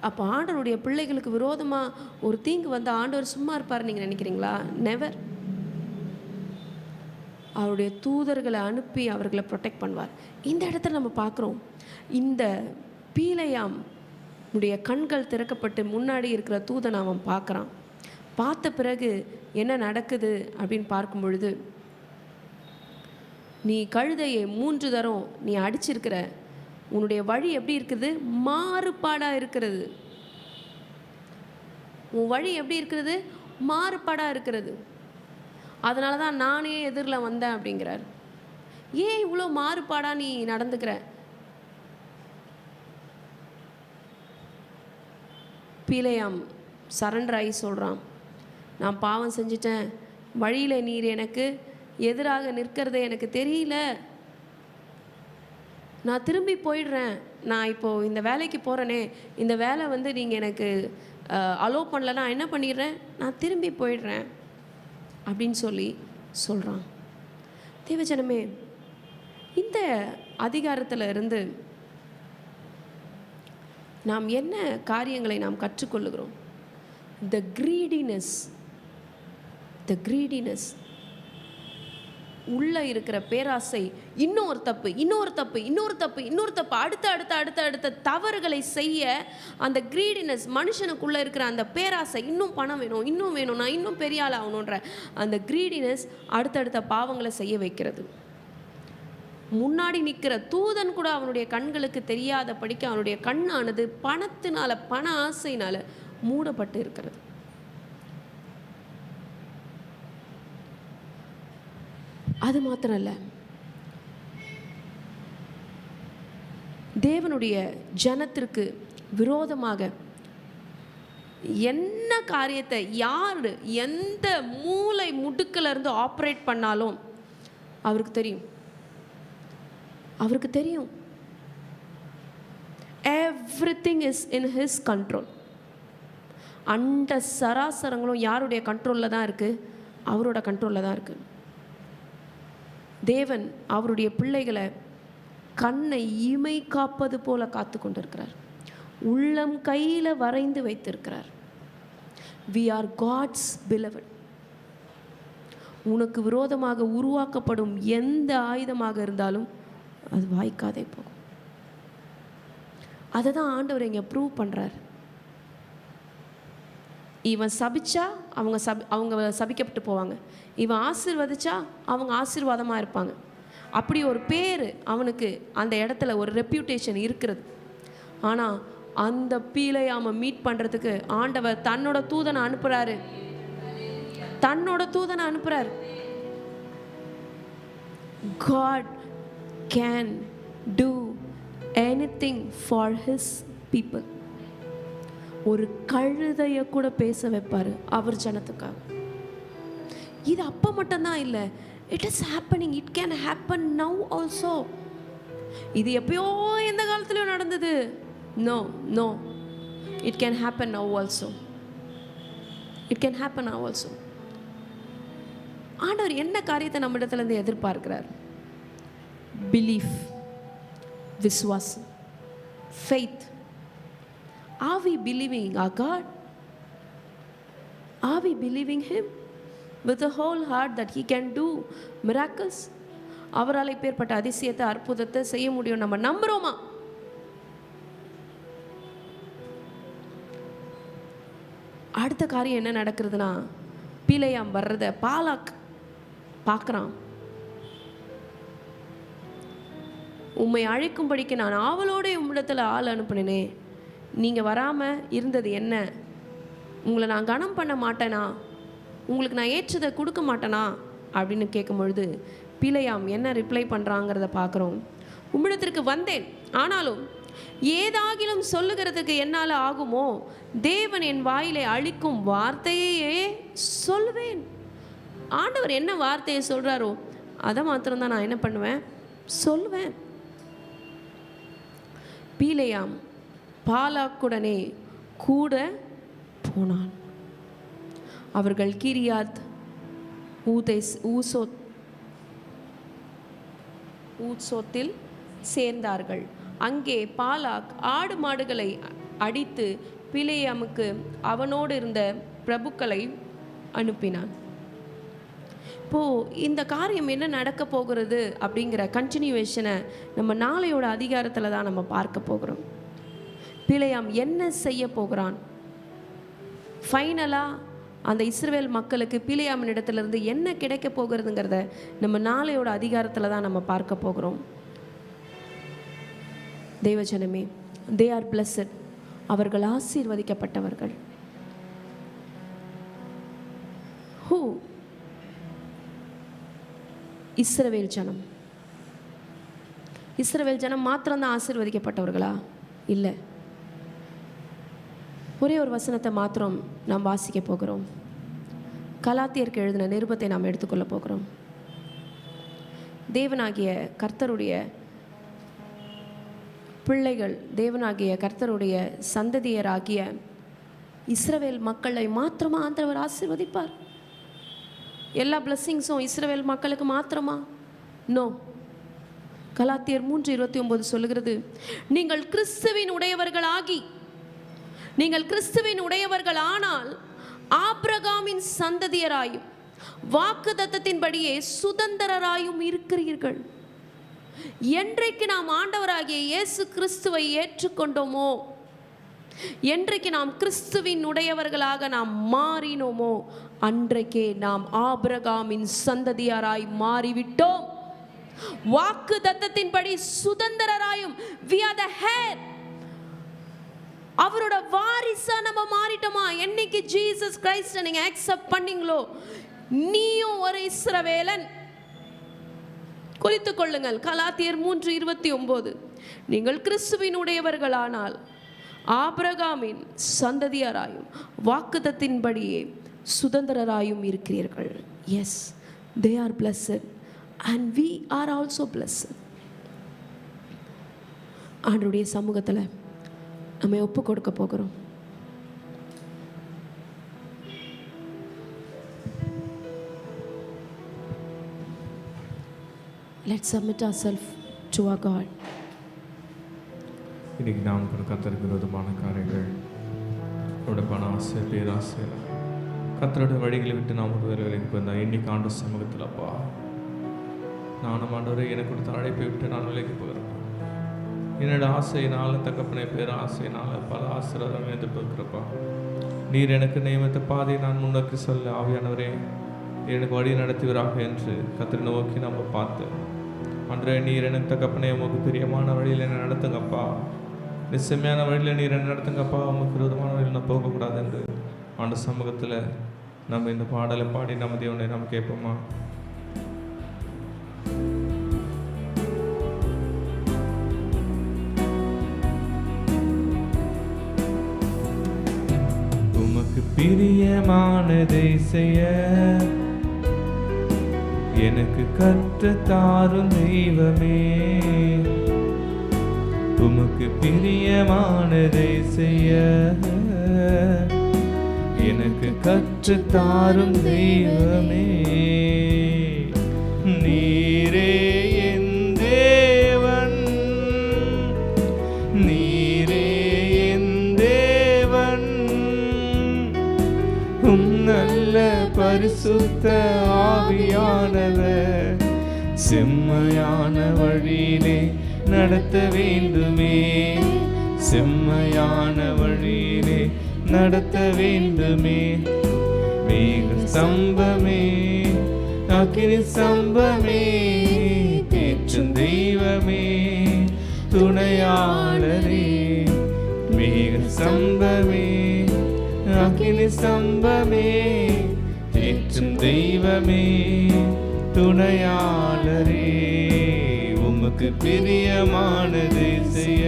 அப்போ ஆண்டவருடைய பிள்ளைகளுக்கு விரோதமாக ஒரு தீங்கு வந்த ஆண்டவர் சும்மா இருப்பார் நீங்கள் நினைக்கிறீங்களா? நெவர். அவருடைய தூதர்களை அனுப்பி அவர்களை ப்ரொடெக்ட் பண்ணுவார். இந்த இடத்துல நம்ம பார்க்குறோம், இந்த பீலேயாம் உடைய கண்கள் திறக்கப்பட்டு முன்னாடி இருக்கிற தூதனை அவன் பார்க்குறான். பார்த்த பிறகு என்ன நடக்குது அப்படின்னு பார்க்கும் பொழுது, நீ கழுதையை 3 தரம் நீ அடிச்சிருக்கிற, உன்னுடைய வழி எப்படி இருக்குது? மாறுபாடாக இருக்கிறது. உன் வழி எப்படி இருக்கிறது? மாறுபாடாக இருக்கிறது. அதனால தான் நானே எதிரில் வந்தேன் அப்படிங்கிறார். ஏன் இவ்வளோ மாறுபாடாக நீ நடந்துக்கிற? பீலேயாம் சரண்டர் ஆகி சொல்கிறான், நான் பாவம் செஞ்சிட்டேன், வழியில் நீர் எனக்கு எதிராக நிற்கிறத எனக்கு தெரியல, நான் திரும்பி போயிடுறேன், நான் இப்போது இந்த வேலைக்கு போகிறேனே, இந்த வேலை வந்து நீங்கள் எனக்கு அலோவ் பண்ணலன்னா என்ன பண்ணிடுறேன், நான் திரும்பி போயிடுறேன் அப்படின்னு சொல்லி சொல்கிறான். தேவஜனமே, இந்த அதிகாரத்தில் இருந்து நாம் என்ன காரியங்களை நாம் கற்றுக்கொள்ளுகிறோம்? The greediness, உள்ள இருக்கிற பேராசை, இன்னொரு தப்பு, அடுத்த தவறுகளை செய்ய அந்த கிரீடினஸ், மனுஷனுக்குள்ள இருக்கிற அந்த பேராசை, இன்னும் பணம் வேணும், இன்னும் வேணும், நான் இன்னும் பெரிய ஆள் ஆகணுன்ற அந்த கிரீடினஸ் அடுத்தடுத்த பாவங்களை செய்ய வைக்கிறது. முன்னாடி நிற்கிற தூதன் கூட அவனுடைய கண்களுக்கு தெரியாதபடிக்கு அவனுடைய கண்ணானது பணத்தினால, பண ஆசையினால மூடப்பட்டு இருக்கிறது. அது மாத்திரம் இல்லை, தேவனுடைய ஜனத்திற்கு விரோதமாக என்ன காரியத்தை யார் எந்த மூளை முடுக்கில் இருந்து ஆப்ரேட் பண்ணாலும் அவருக்கு தெரியும். Everything is in his control. அந்த சராசரங்களும் யாருடைய கண்ட்ரோலில் தான் இருக்குது? அவரோட கண்ட்ரோலில் தான் இருக்குது. தேவன் அவருடைய பிள்ளைகளை கண்ணை இமை காப்பது போல காத்து கொண்டிருக்கிறார். உள்ளம் கையில் வரைந்து வைத்திருக்கிறார். We are God's beloved. உனக்கு விரோதமாக உருவாக்கப்படும் எந்த ஆயுதமாக இருந்தாலும் அது வாய்க்காதே போகும். அதை தான் ஆண்டவர் இங்கே ப்ரூவ் பண்ணுறார். இவன் சபிச்சா அவங்க சபிக்கப்பட்டு போவாங்க, இவன் ஆசீர்வதிச்சா அவங்க ஆசீர்வாதமாக இருப்பாங்க. அப்படி ஒரு பேர் அவனுக்கு அந்த இடத்துல ஒரு ரெப்யூட்டேஷன் இருக்கிறது. ஆனால் அந்த பீலையாமை மீட் பண்ணுறதுக்கு ஆண்டவர் தன்னோட தூதனை அனுப்புகிறாரு. God can do anything for his people. ஒரு கழுதைய கூட பேச வைப்பாரு அவர் ஜனத்துக்காக. இது அப்போ மட்டும்தான் இல்லை, it is happening, it can happen now also. இது எப்பயோ எந்த காலத்துலையும் நடந்தது? No no, it can happen now also. ஆண்டவர் என்ன காரியத்தை நம்ம இடத்துலேருந்து எதிர்பார்க்கிறார்? பிலீஃப், விசுவாசம், faith. Are we believing our God? Are we believing him with the whole heart that he can do miracles? அவரால் இப்பேற்பட்ட அதிசயத்தை, அற்புதத்தை செய்ய முடியும் நம்ம நம்புறோமா? அடுத்த காரியம் என்ன நடக்கிறதுனா, பிலேயாம் வர்றத பாலாக் பார்க்குறான். உம்மை அழைக்கும்படிக்கு நான் ஆவலோடு உம்மிடத்தில் ஆள் அனுப்பினேனே, நீங்கள் வராமல் இருந்தது என்ன? உங்களை நான் கனம் பண்ண மாட்டேனா? உங்களுக்கு நான் ஏற்றதை கொடுக்க மாட்டேனா அப்படின்னு கேட்கும் பொழுது பிலேயாம் என்ன ரிப்ளை பண்ணுறாங்கிறத பார்க்குறோம். உம்மிடத்திற்கு வந்தேன், ஆனாலும் ஏதாகிலும் சொல்லுகிறதுக்கு என்னால் ஆகுமோ? தேவன் என் வாயிலை அழிக்கும் வார்த்தையே சொல்லுவேன். ஆண்டவர் என்ன வார்த்தையை சொல்கிறாரோ அதை மாத்திரம்தான் நான் என்ன பண்ணுவேன், சொல்லுவேன். பிலேயாம் பாலாக்குடனே கூட போனான். அவர்கள் கிரியாத் ஊத்சோத்தில் சேர்ந்தார்கள். அங்கே பாலாக் ஆடு மாடுகளை அடித்து பிலேயாமுக்கு அவனோடு இருந்த பிரபுக்களை அனுப்பினான். இப்போது இந்த காரியம் என்ன நடக்க போகிறது அப்படிங்கிற கண்டினியூவேஷனை நம்ம நாளையோட அதிகாரத்தில் தான் நம்ம பார்க்க போகிறோம். பிலேயாம் என்ன செய்ய போகிறான்? ஃபைனலாக அந்த இஸ்ரவேல் மக்களுக்கு பிலேயாமின் இடத்துலேருந்து என்ன கிடைக்க போகிறதுங்கிறத நம்ம நாளையோட அதிகாரத்தில் தான் நம்ம பார்க்க போகிறோம். தேவஜனமே, தே ஆர் பிளஸட், அவர்கள் ஆசீர்வதிக்கப்பட்டவர்கள். ஹூ? இஸ்ரவேல் ஜனம். இஸ்ரவேல் ஜனம் மாத்திரம்தான் ஆசீர்வதிக்கப்பட்டவர்களா? இல்லை. ஒரே ஒரு வசனத்தை மாத்திரம் நாம் வாசிக்க போகிறோம். கலாத்தியருக்கு எழுதின நிருபத்தை நாம் எடுத்துக்கொள்ள போகிறோம். தேவனாகிய கர்த்தருடைய பிள்ளைகள், தேவனாகிய கர்த்தருடைய சந்ததியராகிய இஸ்ரவேல் மக்களை மாத்திரமா ஆண்டவர் ஆசீர்வதிப்பார்? எல்லா பிளஸ்ஸிங்ஸும் இஸ்ரவேல் மக்களுக்கு மாத்திரமா? நோ. கலாத்தியர் 3:29 சொல்லுகிறது, நீங்கள் கிறிஸ்துவின் உடையவர்கள் ஆனால் ஆபிரகாமின் சந்ததியராயும் வாக்குத்தத்தத்தின்படியே சுதந்திரராயும் இருக்கிறீர்கள். என்றைக்கு நாம் ஆண்டவராகிய இயேசு கிறிஸ்துவை ஏற்றுக்கொண்டோமோ, என்றைக்கு நாம் கிறிஸ்துவின் உடையவர்களாக நாம் மாறினோமோ, அன்றைக்கே நாம் ஆபிரகாமின் சந்ததியராய் மாறிவிட்டோம். வாக்குத்தத்தத்தின்படி சுதந்திரராயும், we are the head, அவரோட வாரிசா நம்ம மாறிட்டோமா? என்னைக்கு ஜீசஸ் கிரைஸ்ட நீங்க அக்செப்ட் பண்ணீங்களோ, நீயும் ஒரு இஸ்ரவேலன். குறித்துக் கொள்ளுங்கள், கலாத்தியர் 3:29, நீங்கள் கிறிஸ்துவின் உடையவர்களானால் ஆபிரகாமின் சந்ததியராயும் வாக்குத்தத்தின்படியே சுதந்திரராயும் இருக்கிறீர்கள். Yes, they are blessed and we are also blessed. ஆண்டவருடைய சமூகத்தில் நம்ம ஒப்பு கொடுக்க போகிறோம். Let's submit ourselves to our God. இன்னைக்கு நாம் கர்த்தருக்கு விரோதமான காரியங்கள், அவருடைய பண ஆசை, பேராசை, கர்த்தருடைய வழிகளை விட்டு நாம் ஒரு வேலைக்கு வந்தால் இன்னைக்கு ஆண்டு சமூகத்தில், அப்பா நானும் ஆண்டவரை எனக்கு கொடுத்த அழைப்பை விட்டு நான் விலைக்கு போகிறேன். என்னோட ஆசையினால், தகப்பனை பேராசையினால் பல ஆசீர்வாதம் எதிர்பார்க்கிறப்பா, நீர் எனக்கு நியமித்த பாதையை நான் முன்னோக்கி சொல்ல ஆவியானவரே எனக்கு வழி நடத்துவீராக என்று கர்த்தரை நோக்கி நம்ம பார்த்து அன்றே நீர் எனக்கு தகப்பனே உமக்கு பிரியமான வழியில் என்ன நடத்துங்கப்பா, நிச்சயமான வழியில் நீர் என்ன நடத்துங்கப்பா, உமக்கு விரோதமான வழியில் நான் போகக்கூடாது என்று ஆண்டு சமூகத்தில் நம்ம இந்த பாடலை பாடி நம்ம தேவனை நம்ம கேட்போமா? உமக்கு பிரியமானதை செய்ய எனக்கு கற்றுத் தாரும் தெய்வமே, உமக்கு பிரியமானதை செய்ய எனக்கு கற்றுத் தாரும் தெய்வமே. நீரே என் தேவன், நீரே என் தேவன், நல்ல பரிசுத்த ஆவியானவர் செம்மையான வழியிலே நடத்த வேண்டுமே, செம்மையான வழியிலே நடத்த வேண்டுமே. மேக ஸ்தம்பமே அக்கினி ஸ்தம்பமே தேற்றும் தெய்வமே துணையாளரே, மேக ஸ்தம்பமே அக்கினி ஸ்தம்பமே தேற்றும் தெய்வமே துணையாளரே, உமக்கு பிரியமானதை செய்ய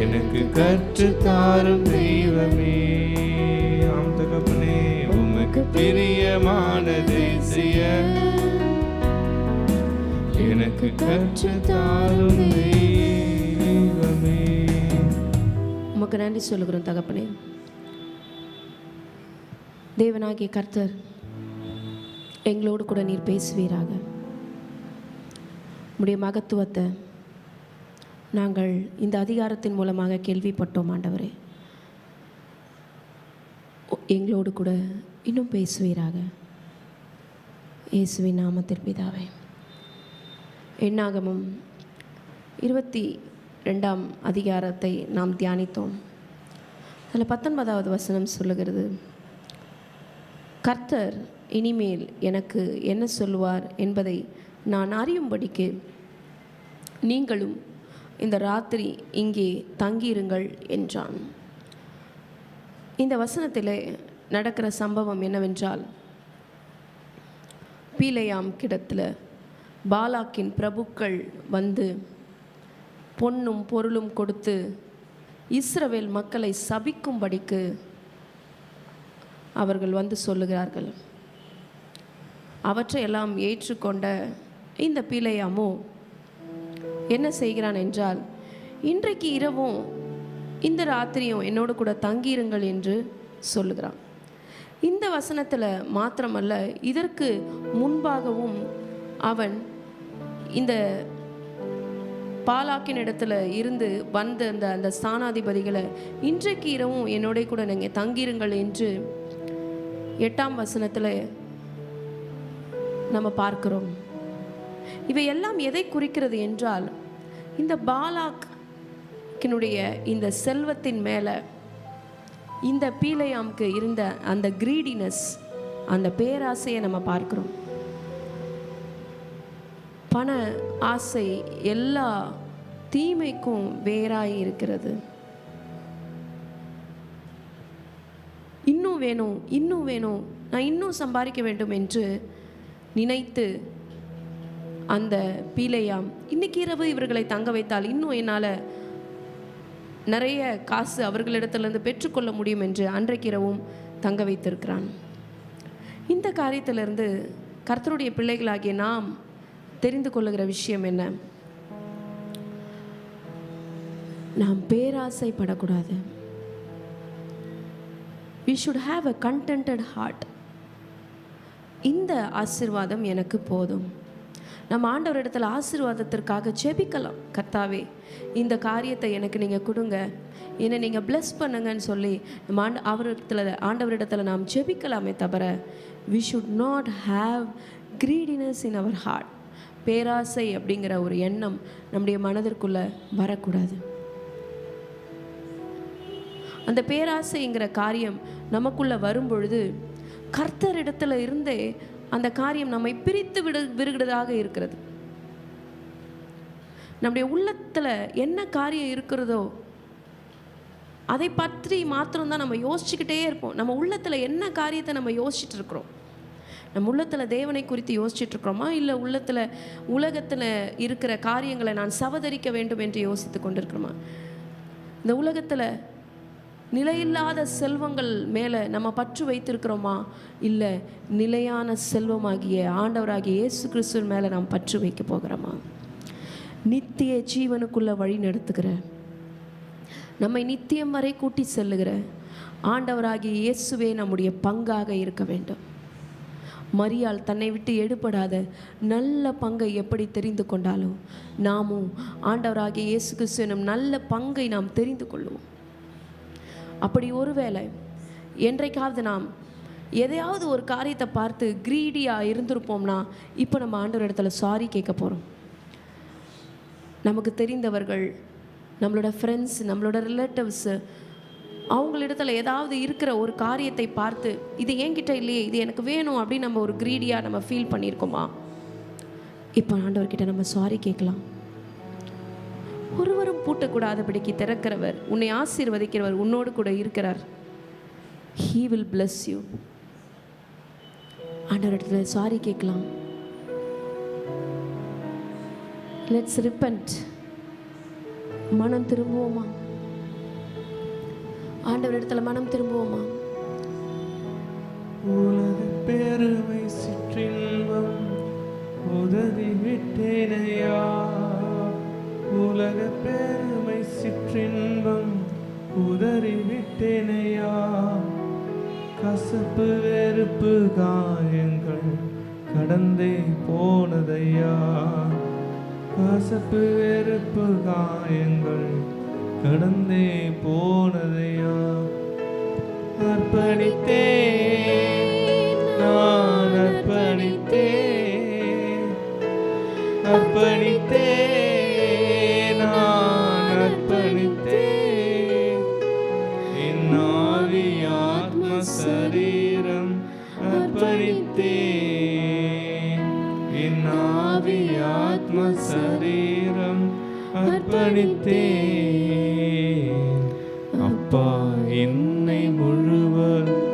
எனக்கு கற்றுத் தாரும் தெய்வமே. ஆம் தகப்பனே, உமக்கு பிரியமானதை செய்ய எனக்கு கற்றுத் தாரும் தெய்வமே. உமக்கு நன்றி சொல்லுகிறோம் தகப்பனே. தேவனாகிய கர்த்தர் எங்களோடு கூட நீர் பேசுவீராக. உம்முடைய மகத்துவத்தை நாங்கள் இந்த அதிகாரத்தின் மூலமாக கேள்விப்பட்டோம் ஆண்டவரே. எங்களோடு கூட இன்னும் பேசுவீராக. இயேசுவின் நாமத்தில் பிதாவே. என்னாகமம் 22ஆம் அதிகாரத்தை நாம் தியானித்தோம். அதில் 19வது வசனம் சொல்லுகிறது, கர்த்தர் இனிமேல் எனக்கு என்ன சொல்லுவார் என்பதை நான் அறியும்படிக்கு நீங்களும் இந்த ராத்திரி இங்கே தங்கியிருங்கள் என்றான். இந்த வசனத்திலே நடக்கிற சம்பவம் என்னவென்றால், பீலேயாம் கிடத்தில் பாலாக்கின் பிரபுக்கள் வந்து பொன்னும் பொருளும் கொடுத்து இஸ்ரவேல் மக்களை சபிக்கும்படிக்கு அவர்கள் வந்து சொல்லுகிறார்கள். அவற்றையெல்லாம் ஏற்றுக்கொண்ட இந்த பீலேயாமோ என்ன செய்கிறான் என்றால், இன்றைக்கு இரவும் இந்த ராத்திரியும் என்னோடு கூட தங்கியிருங்கள் என்று சொல்லுகிறான். இந்த வசனத்தில் மாத்திரமல்ல, இதற்கு முன்பாகவும் அவன் இந்த பாலாக்கின் இடத்துல இருந்து வந்த அந்த ஸ்தானாதிபதிகளை இன்றைக்கு இரவும் என்னோட கூட நீங்கள் தங்கியிருங்கள் என்று 8ஆம் வசனத்தில் நம்ம பார்க்கிறோம். இவையெல்லாம் எதை குறிக்கிறது என்றால், இந்த பாலாக்கினுடைய இந்த செல்வத்தின் மேலே இந்த பீலேயாமுக்கு இருந்த அந்த கிரீடினஸ், அந்த பேராசையை நம்ம பார்க்கிறோம். பண ஆசை எல்லா தீமைக்கும் வேறாய் இருக்கிறது. இன்னும் வேணும், இன்னும் வேணும், நான் இன்னும் சம்பாதிக்க வேண்டும் என்று நினைத்து அந்த பீலேயாம் இன்னைக்கு இரவு இவர்களை தங்க வைத்தால் இன்னும் என்னால் நிறைய காசு அவர்களிடத்திலிருந்து பெற்றுக்கொள்ள முடியும் என்று அன்றைக்கு இரவும் தங்க வைத்திருக்கிறான். இந்த காரியத்திலிருந்து கர்த்தருடைய பிள்ளைகளாகிய நாம் தெரிந்து கொள்ளுகிற விஷயம் என்ன? நாம் பேராசைப்படக்கூடாது. We should have a contented heart. இந்த ஆசீர்வாதம் எனக்கு போதும். நம்ம ஆண்டவரிடத்தில் ஆசீர்வாதத்திற்காக ஜெபிக்கலாம். கர்த்தாவே, இந்த காரியத்தை எனக்கு நீங்கள் கொடுங்க, என்னை நீங்கள் பிளஸ் பண்ணுங்கன்னு சொல்லி நம்ம ஆண்டவரிடத்தில் நாம் ஜெபிக்கலாமே தவிர we should not have greediness in our heart. பேராசை அப்படிங்கிற ஒரு எண்ணம் நம்முடைய மனதிற்குள்ளே வரக்கூடாது. அந்த பேராசைங்கிற காரியம் நமக்குள்ளே வரும்பொழுது கர்த்தரிடத்துல இருந்தே அந்த காரியம் நம்மை பிரித்து விடுகிறதாக இருக்கிறது. நம்முடைய உள்ளத்தில் என்ன காரியம் இருக்கிறதோ அதை பற்றி மாத்திரம்தான் நம்ம யோசிச்சுக்கிட்டே இருப்போம். நம்ம உள்ளத்தில் என்ன காரியத்தை நம்ம யோசிச்சுட்டு இருக்கிறோம்? நம்ம உள்ளத்தில் தேவனை குறித்து யோசிச்சுட்டு இருக்கிறோமா, இல்லை உள்ளத்தில் உலகத்தில் இருக்கிற காரியங்களை நான் சவதரிக்க வேண்டும் என்று யோசித்து கொண்டிருக்கிறோமா? இந்த உலகத்தில் நிலையில்லாத செல்வங்கள் மேலே நம்ம பற்று வைத்திருக்கிறோமா, இல்லை நிலையான செல்வமாகிய ஆண்டவராகிய இயேசு கிறிஸ்துவின் மேலே நாம் பற்று வைக்க போகிறோமா? நித்திய ஜீவனுக்குள்ளே வழி நடத்துகிற, நம்மை நித்தியம் வரை கூட்டி செல்லுகிற ஆண்டவராகிய இயேசுவே நம்முடைய பங்காக இருக்க வேண்டும். மரியாள் தன்னை விட்டு எடுபடாத நல்ல பங்கை எப்படி தெரிந்து கொண்டாலோ, நாமும் ஆண்டவராகிய இயேசு கிறிஸ்துவின் நல்ல பங்கை நாம் தெரிந்து கொள்வோம். அப்படி ஒருவேளை என்றைக்காவது நாம் எதையாவது ஒரு காரியத்தை பார்த்து கிரீடியாக இருந்திருப்போம்னா, இப்போ நம்ம ஆண்டவர் இடத்துல சாரி கேட்க போகிறோம். நமக்கு தெரிந்தவர்கள், நம்மளோட ஃப்ரெண்ட்ஸ், நம்மளோட ரிலேட்டிவ்ஸு, அவங்களிடத்துல ஏதாவது இருக்கிற ஒரு காரியத்தை பார்த்து இது என்கிட்ட இல்லையே, இது எனக்கு வேணும் அப்படின்னு நம்ம ஒரு கிரீடியாக நம்ம ஃபீல் பண்ணியிருக்கோமா? இப்போ ஆண்டவர்கிட்ட நம்ம சாரி கேட்கலாம். ஒருவரும் பூட்டக்கூடாதபடிக்கு திறக்கிறவர், உன்னை ஆசீர்வதிக்கிறவர் உன்னோடு கூட இருக்கிறார். He will bless you. ஆண்டவரிடத்துல சாரி கேட்கலாம். Let's repent. மனம் திரும்புவோமா? ஆண்டவரிடத்துல மனம் திரும்புவோமா? உலக பெருமை சிற்றின்பம் உதறி விட்டேனையா, உலக பெருமை சிற்றின்பம் உதறி விட்டேனையா, கசப்பு வெறுப்பு காயங்கள் கடந்தே போனதையா, கசப்பு வெறுப்பு காயங்கள் கடந்தே போனதையா, அர்ப்பணித்தேன் நான் அர்ப்பணித்தேன், அர்ப்பணித்தேன் நான் அர்ப்பணித்தேன், என் ஆவி ஆத்ம சரீரம் அர்ப்பணித்தேன், என் ஆவி ஆத்ம சரீரம் அர்ப்பணித்தேன், அப்பா என்னை முழுவதும்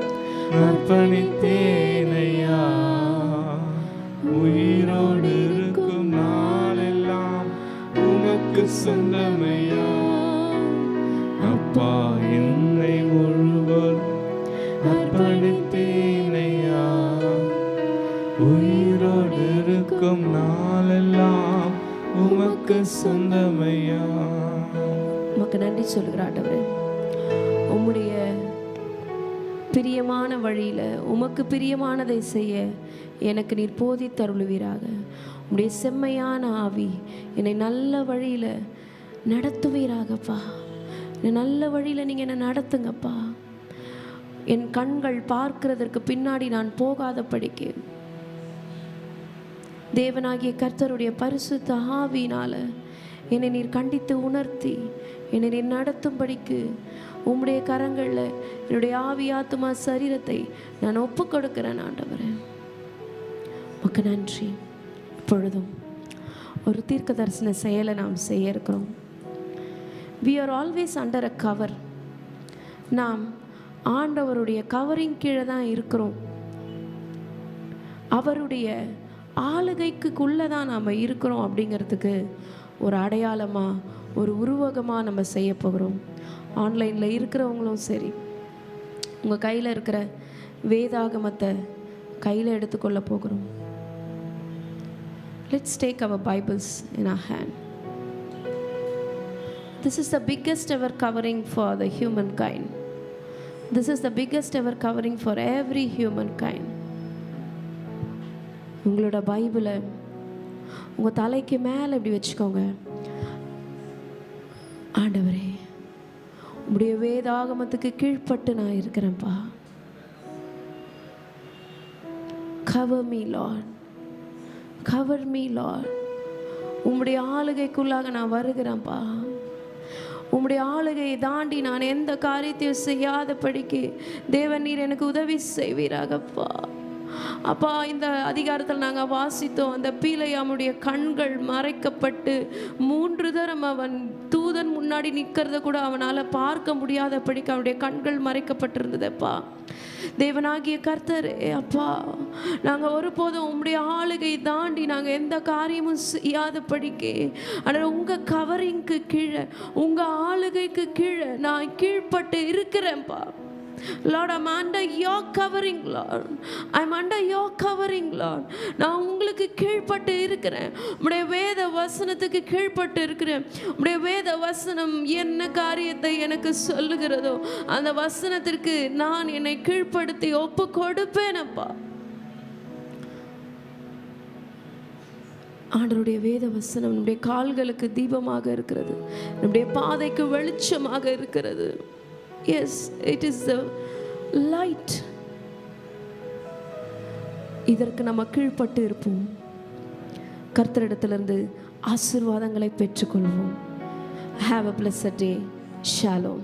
அர்ப்பணித்தேனையா, உயிரோடு இருக்கும் நாளெல்லாம் உனக்கு சொந்தமையா, அப்பா என்னை முழுவதும் அர்ப்பணித்தேனையா, உயிரோடு இருக்கும் நாளெல்லாம் உமக்கு சொந்தமையா. உமக்கு நன்றி சொல்லுகிற ஆண்டவரே, உம்முடைய பிரியமான வழியில் உமக்கு பிரியமானதை செய்ய எனக்கு நீர் போதித்தருளுவீராக. உம்முடைய செம்மையான ஆவி என்னை நல்ல வழியில் நடத்துவீராகப்பா. என்னை நல்ல வழியில் நீங்கள் என்னை நடத்துங்கப்பா. என் கண்கள் பார்க்கிறதற்கு பின்னாடி நான் போகாதபடிக்கு தேவனாகிய கர்த்தருடைய பரிசுத்த ஆவியினால என்னை நீர் கண்டித்து உணர்த்தி என்னை நீர் நடத்தும்படிக்கு உம்முடைய கரங்களில் என்னுடைய ஆவி ஆத்துமா சரீரத்தை நான் ஒப்பு கொடுக்கிறேன் ஆண்டவரே. உமக்கு நன்றி. இப்பொழுதும் ஒரு தீர்க்க தரிசன செயலை நாம் செய்ய இருக்கிறோம். We are always under a cover. நாம் ஆண்டவருடைய கவரிங் கீழே தான் இருக்கிறோம். அவருடைய ஆளுகைக்குள்ளே தான் நாம் இருக்கிறோம் அப்படிங்கிறதுக்கு ஒரு அடையாளமாக, ஒரு உருவகமாக நம்ம செய்ய போகிறோம். ஆன்லைனில் இருக்கிறவங்களும் சரி, உங்கள் கையில் இருக்கிற வேதாகமத்தை கையில் எடுத்துக்கொள்ள போகிறோம். Let's take our Bibles in our hand. This is the biggest ever covering for the humankind. This is the biggest ever covering for every humankind. உங்களோட பைபிளை உங்கள் தலைக்கு மேலே இப்படி வச்சுக்கோங்க. ஆண்டவரே, உம்முடைய வேதாகமத்துக்கு கீழ்ப்பட்டு நான் இருக்கிறேன்ப்பா. Cover me, Lord. Cover me, Lord. உம்முடைய ஆளுகைக்குள்ளாக நான் வருகிறேன்ப்பா. உம்முடைய ஆளுகையை தாண்டி நான் எந்த காரியத்தையும் செய்யாதபடிக்கு தேவன் நீர் எனக்கு உதவி செய்வீராகப்பா. அப்பா, இந்த அதிகாரத்தில் நாங்கள் வாசித்தோம், அந்த பீலையாமுடைய கண்கள் மறைக்கப்பட்டு 3 தரம் அவன் தூதன் முன்னாடி நிற்கிறத கூட அவனால் பார்க்க முடியாதபடிக்கு அவனுடைய கண்கள் மறைக்கப்பட்டிருந்ததப்பா. தேவனாகிய கர்த்தரே அப்பா, நாங்கள் ஒருபோதும் உம்முடைய ஆளுகை தாண்டி நாங்கள் எந்த காரியமும் செய்யாதபடிக்கு, ஆனால் உங்கள் கவரிங்க்கு கீழே, உங்கள் ஆளுகைக்கு கீழே நான் Keezhpattu இருக்கிறேன்ப்பா. Lord, I'm under your covering, Lord. I'm under your covering, Lord. நான் உங்களுக்கு கீழ்பட்டு இருக்கிறேன். உம்முடைய வேத வசனத்துக்கு கீழ்பட்டு இருக்கிறேன். உம்முடைய வேத வசனம் என்ன காரியத்தை எனக்கு சொல்லுகிறதோ அந்த வசனத்திற்கு நான் என்னை கீழ்ப்படுத்தி ஒப்பு கொடுப்பேனப்பா. ஆண்டவருடைய வேத வசனம் நம்முடைய கால்களுக்கு தீபமாக இருக்கிறது, நம்முடைய பாதைக்கு வெளிச்சமாக இருக்கிறது. Yes, it is the light. இதற்கு நம்ம கீழ்பட்டு இருப்போம். கர்த்தரிடத்திலிருந்து ஆசீர்வாதங்களை பெற்றுக்கொள்வோம். Have a blessed day. Shalom.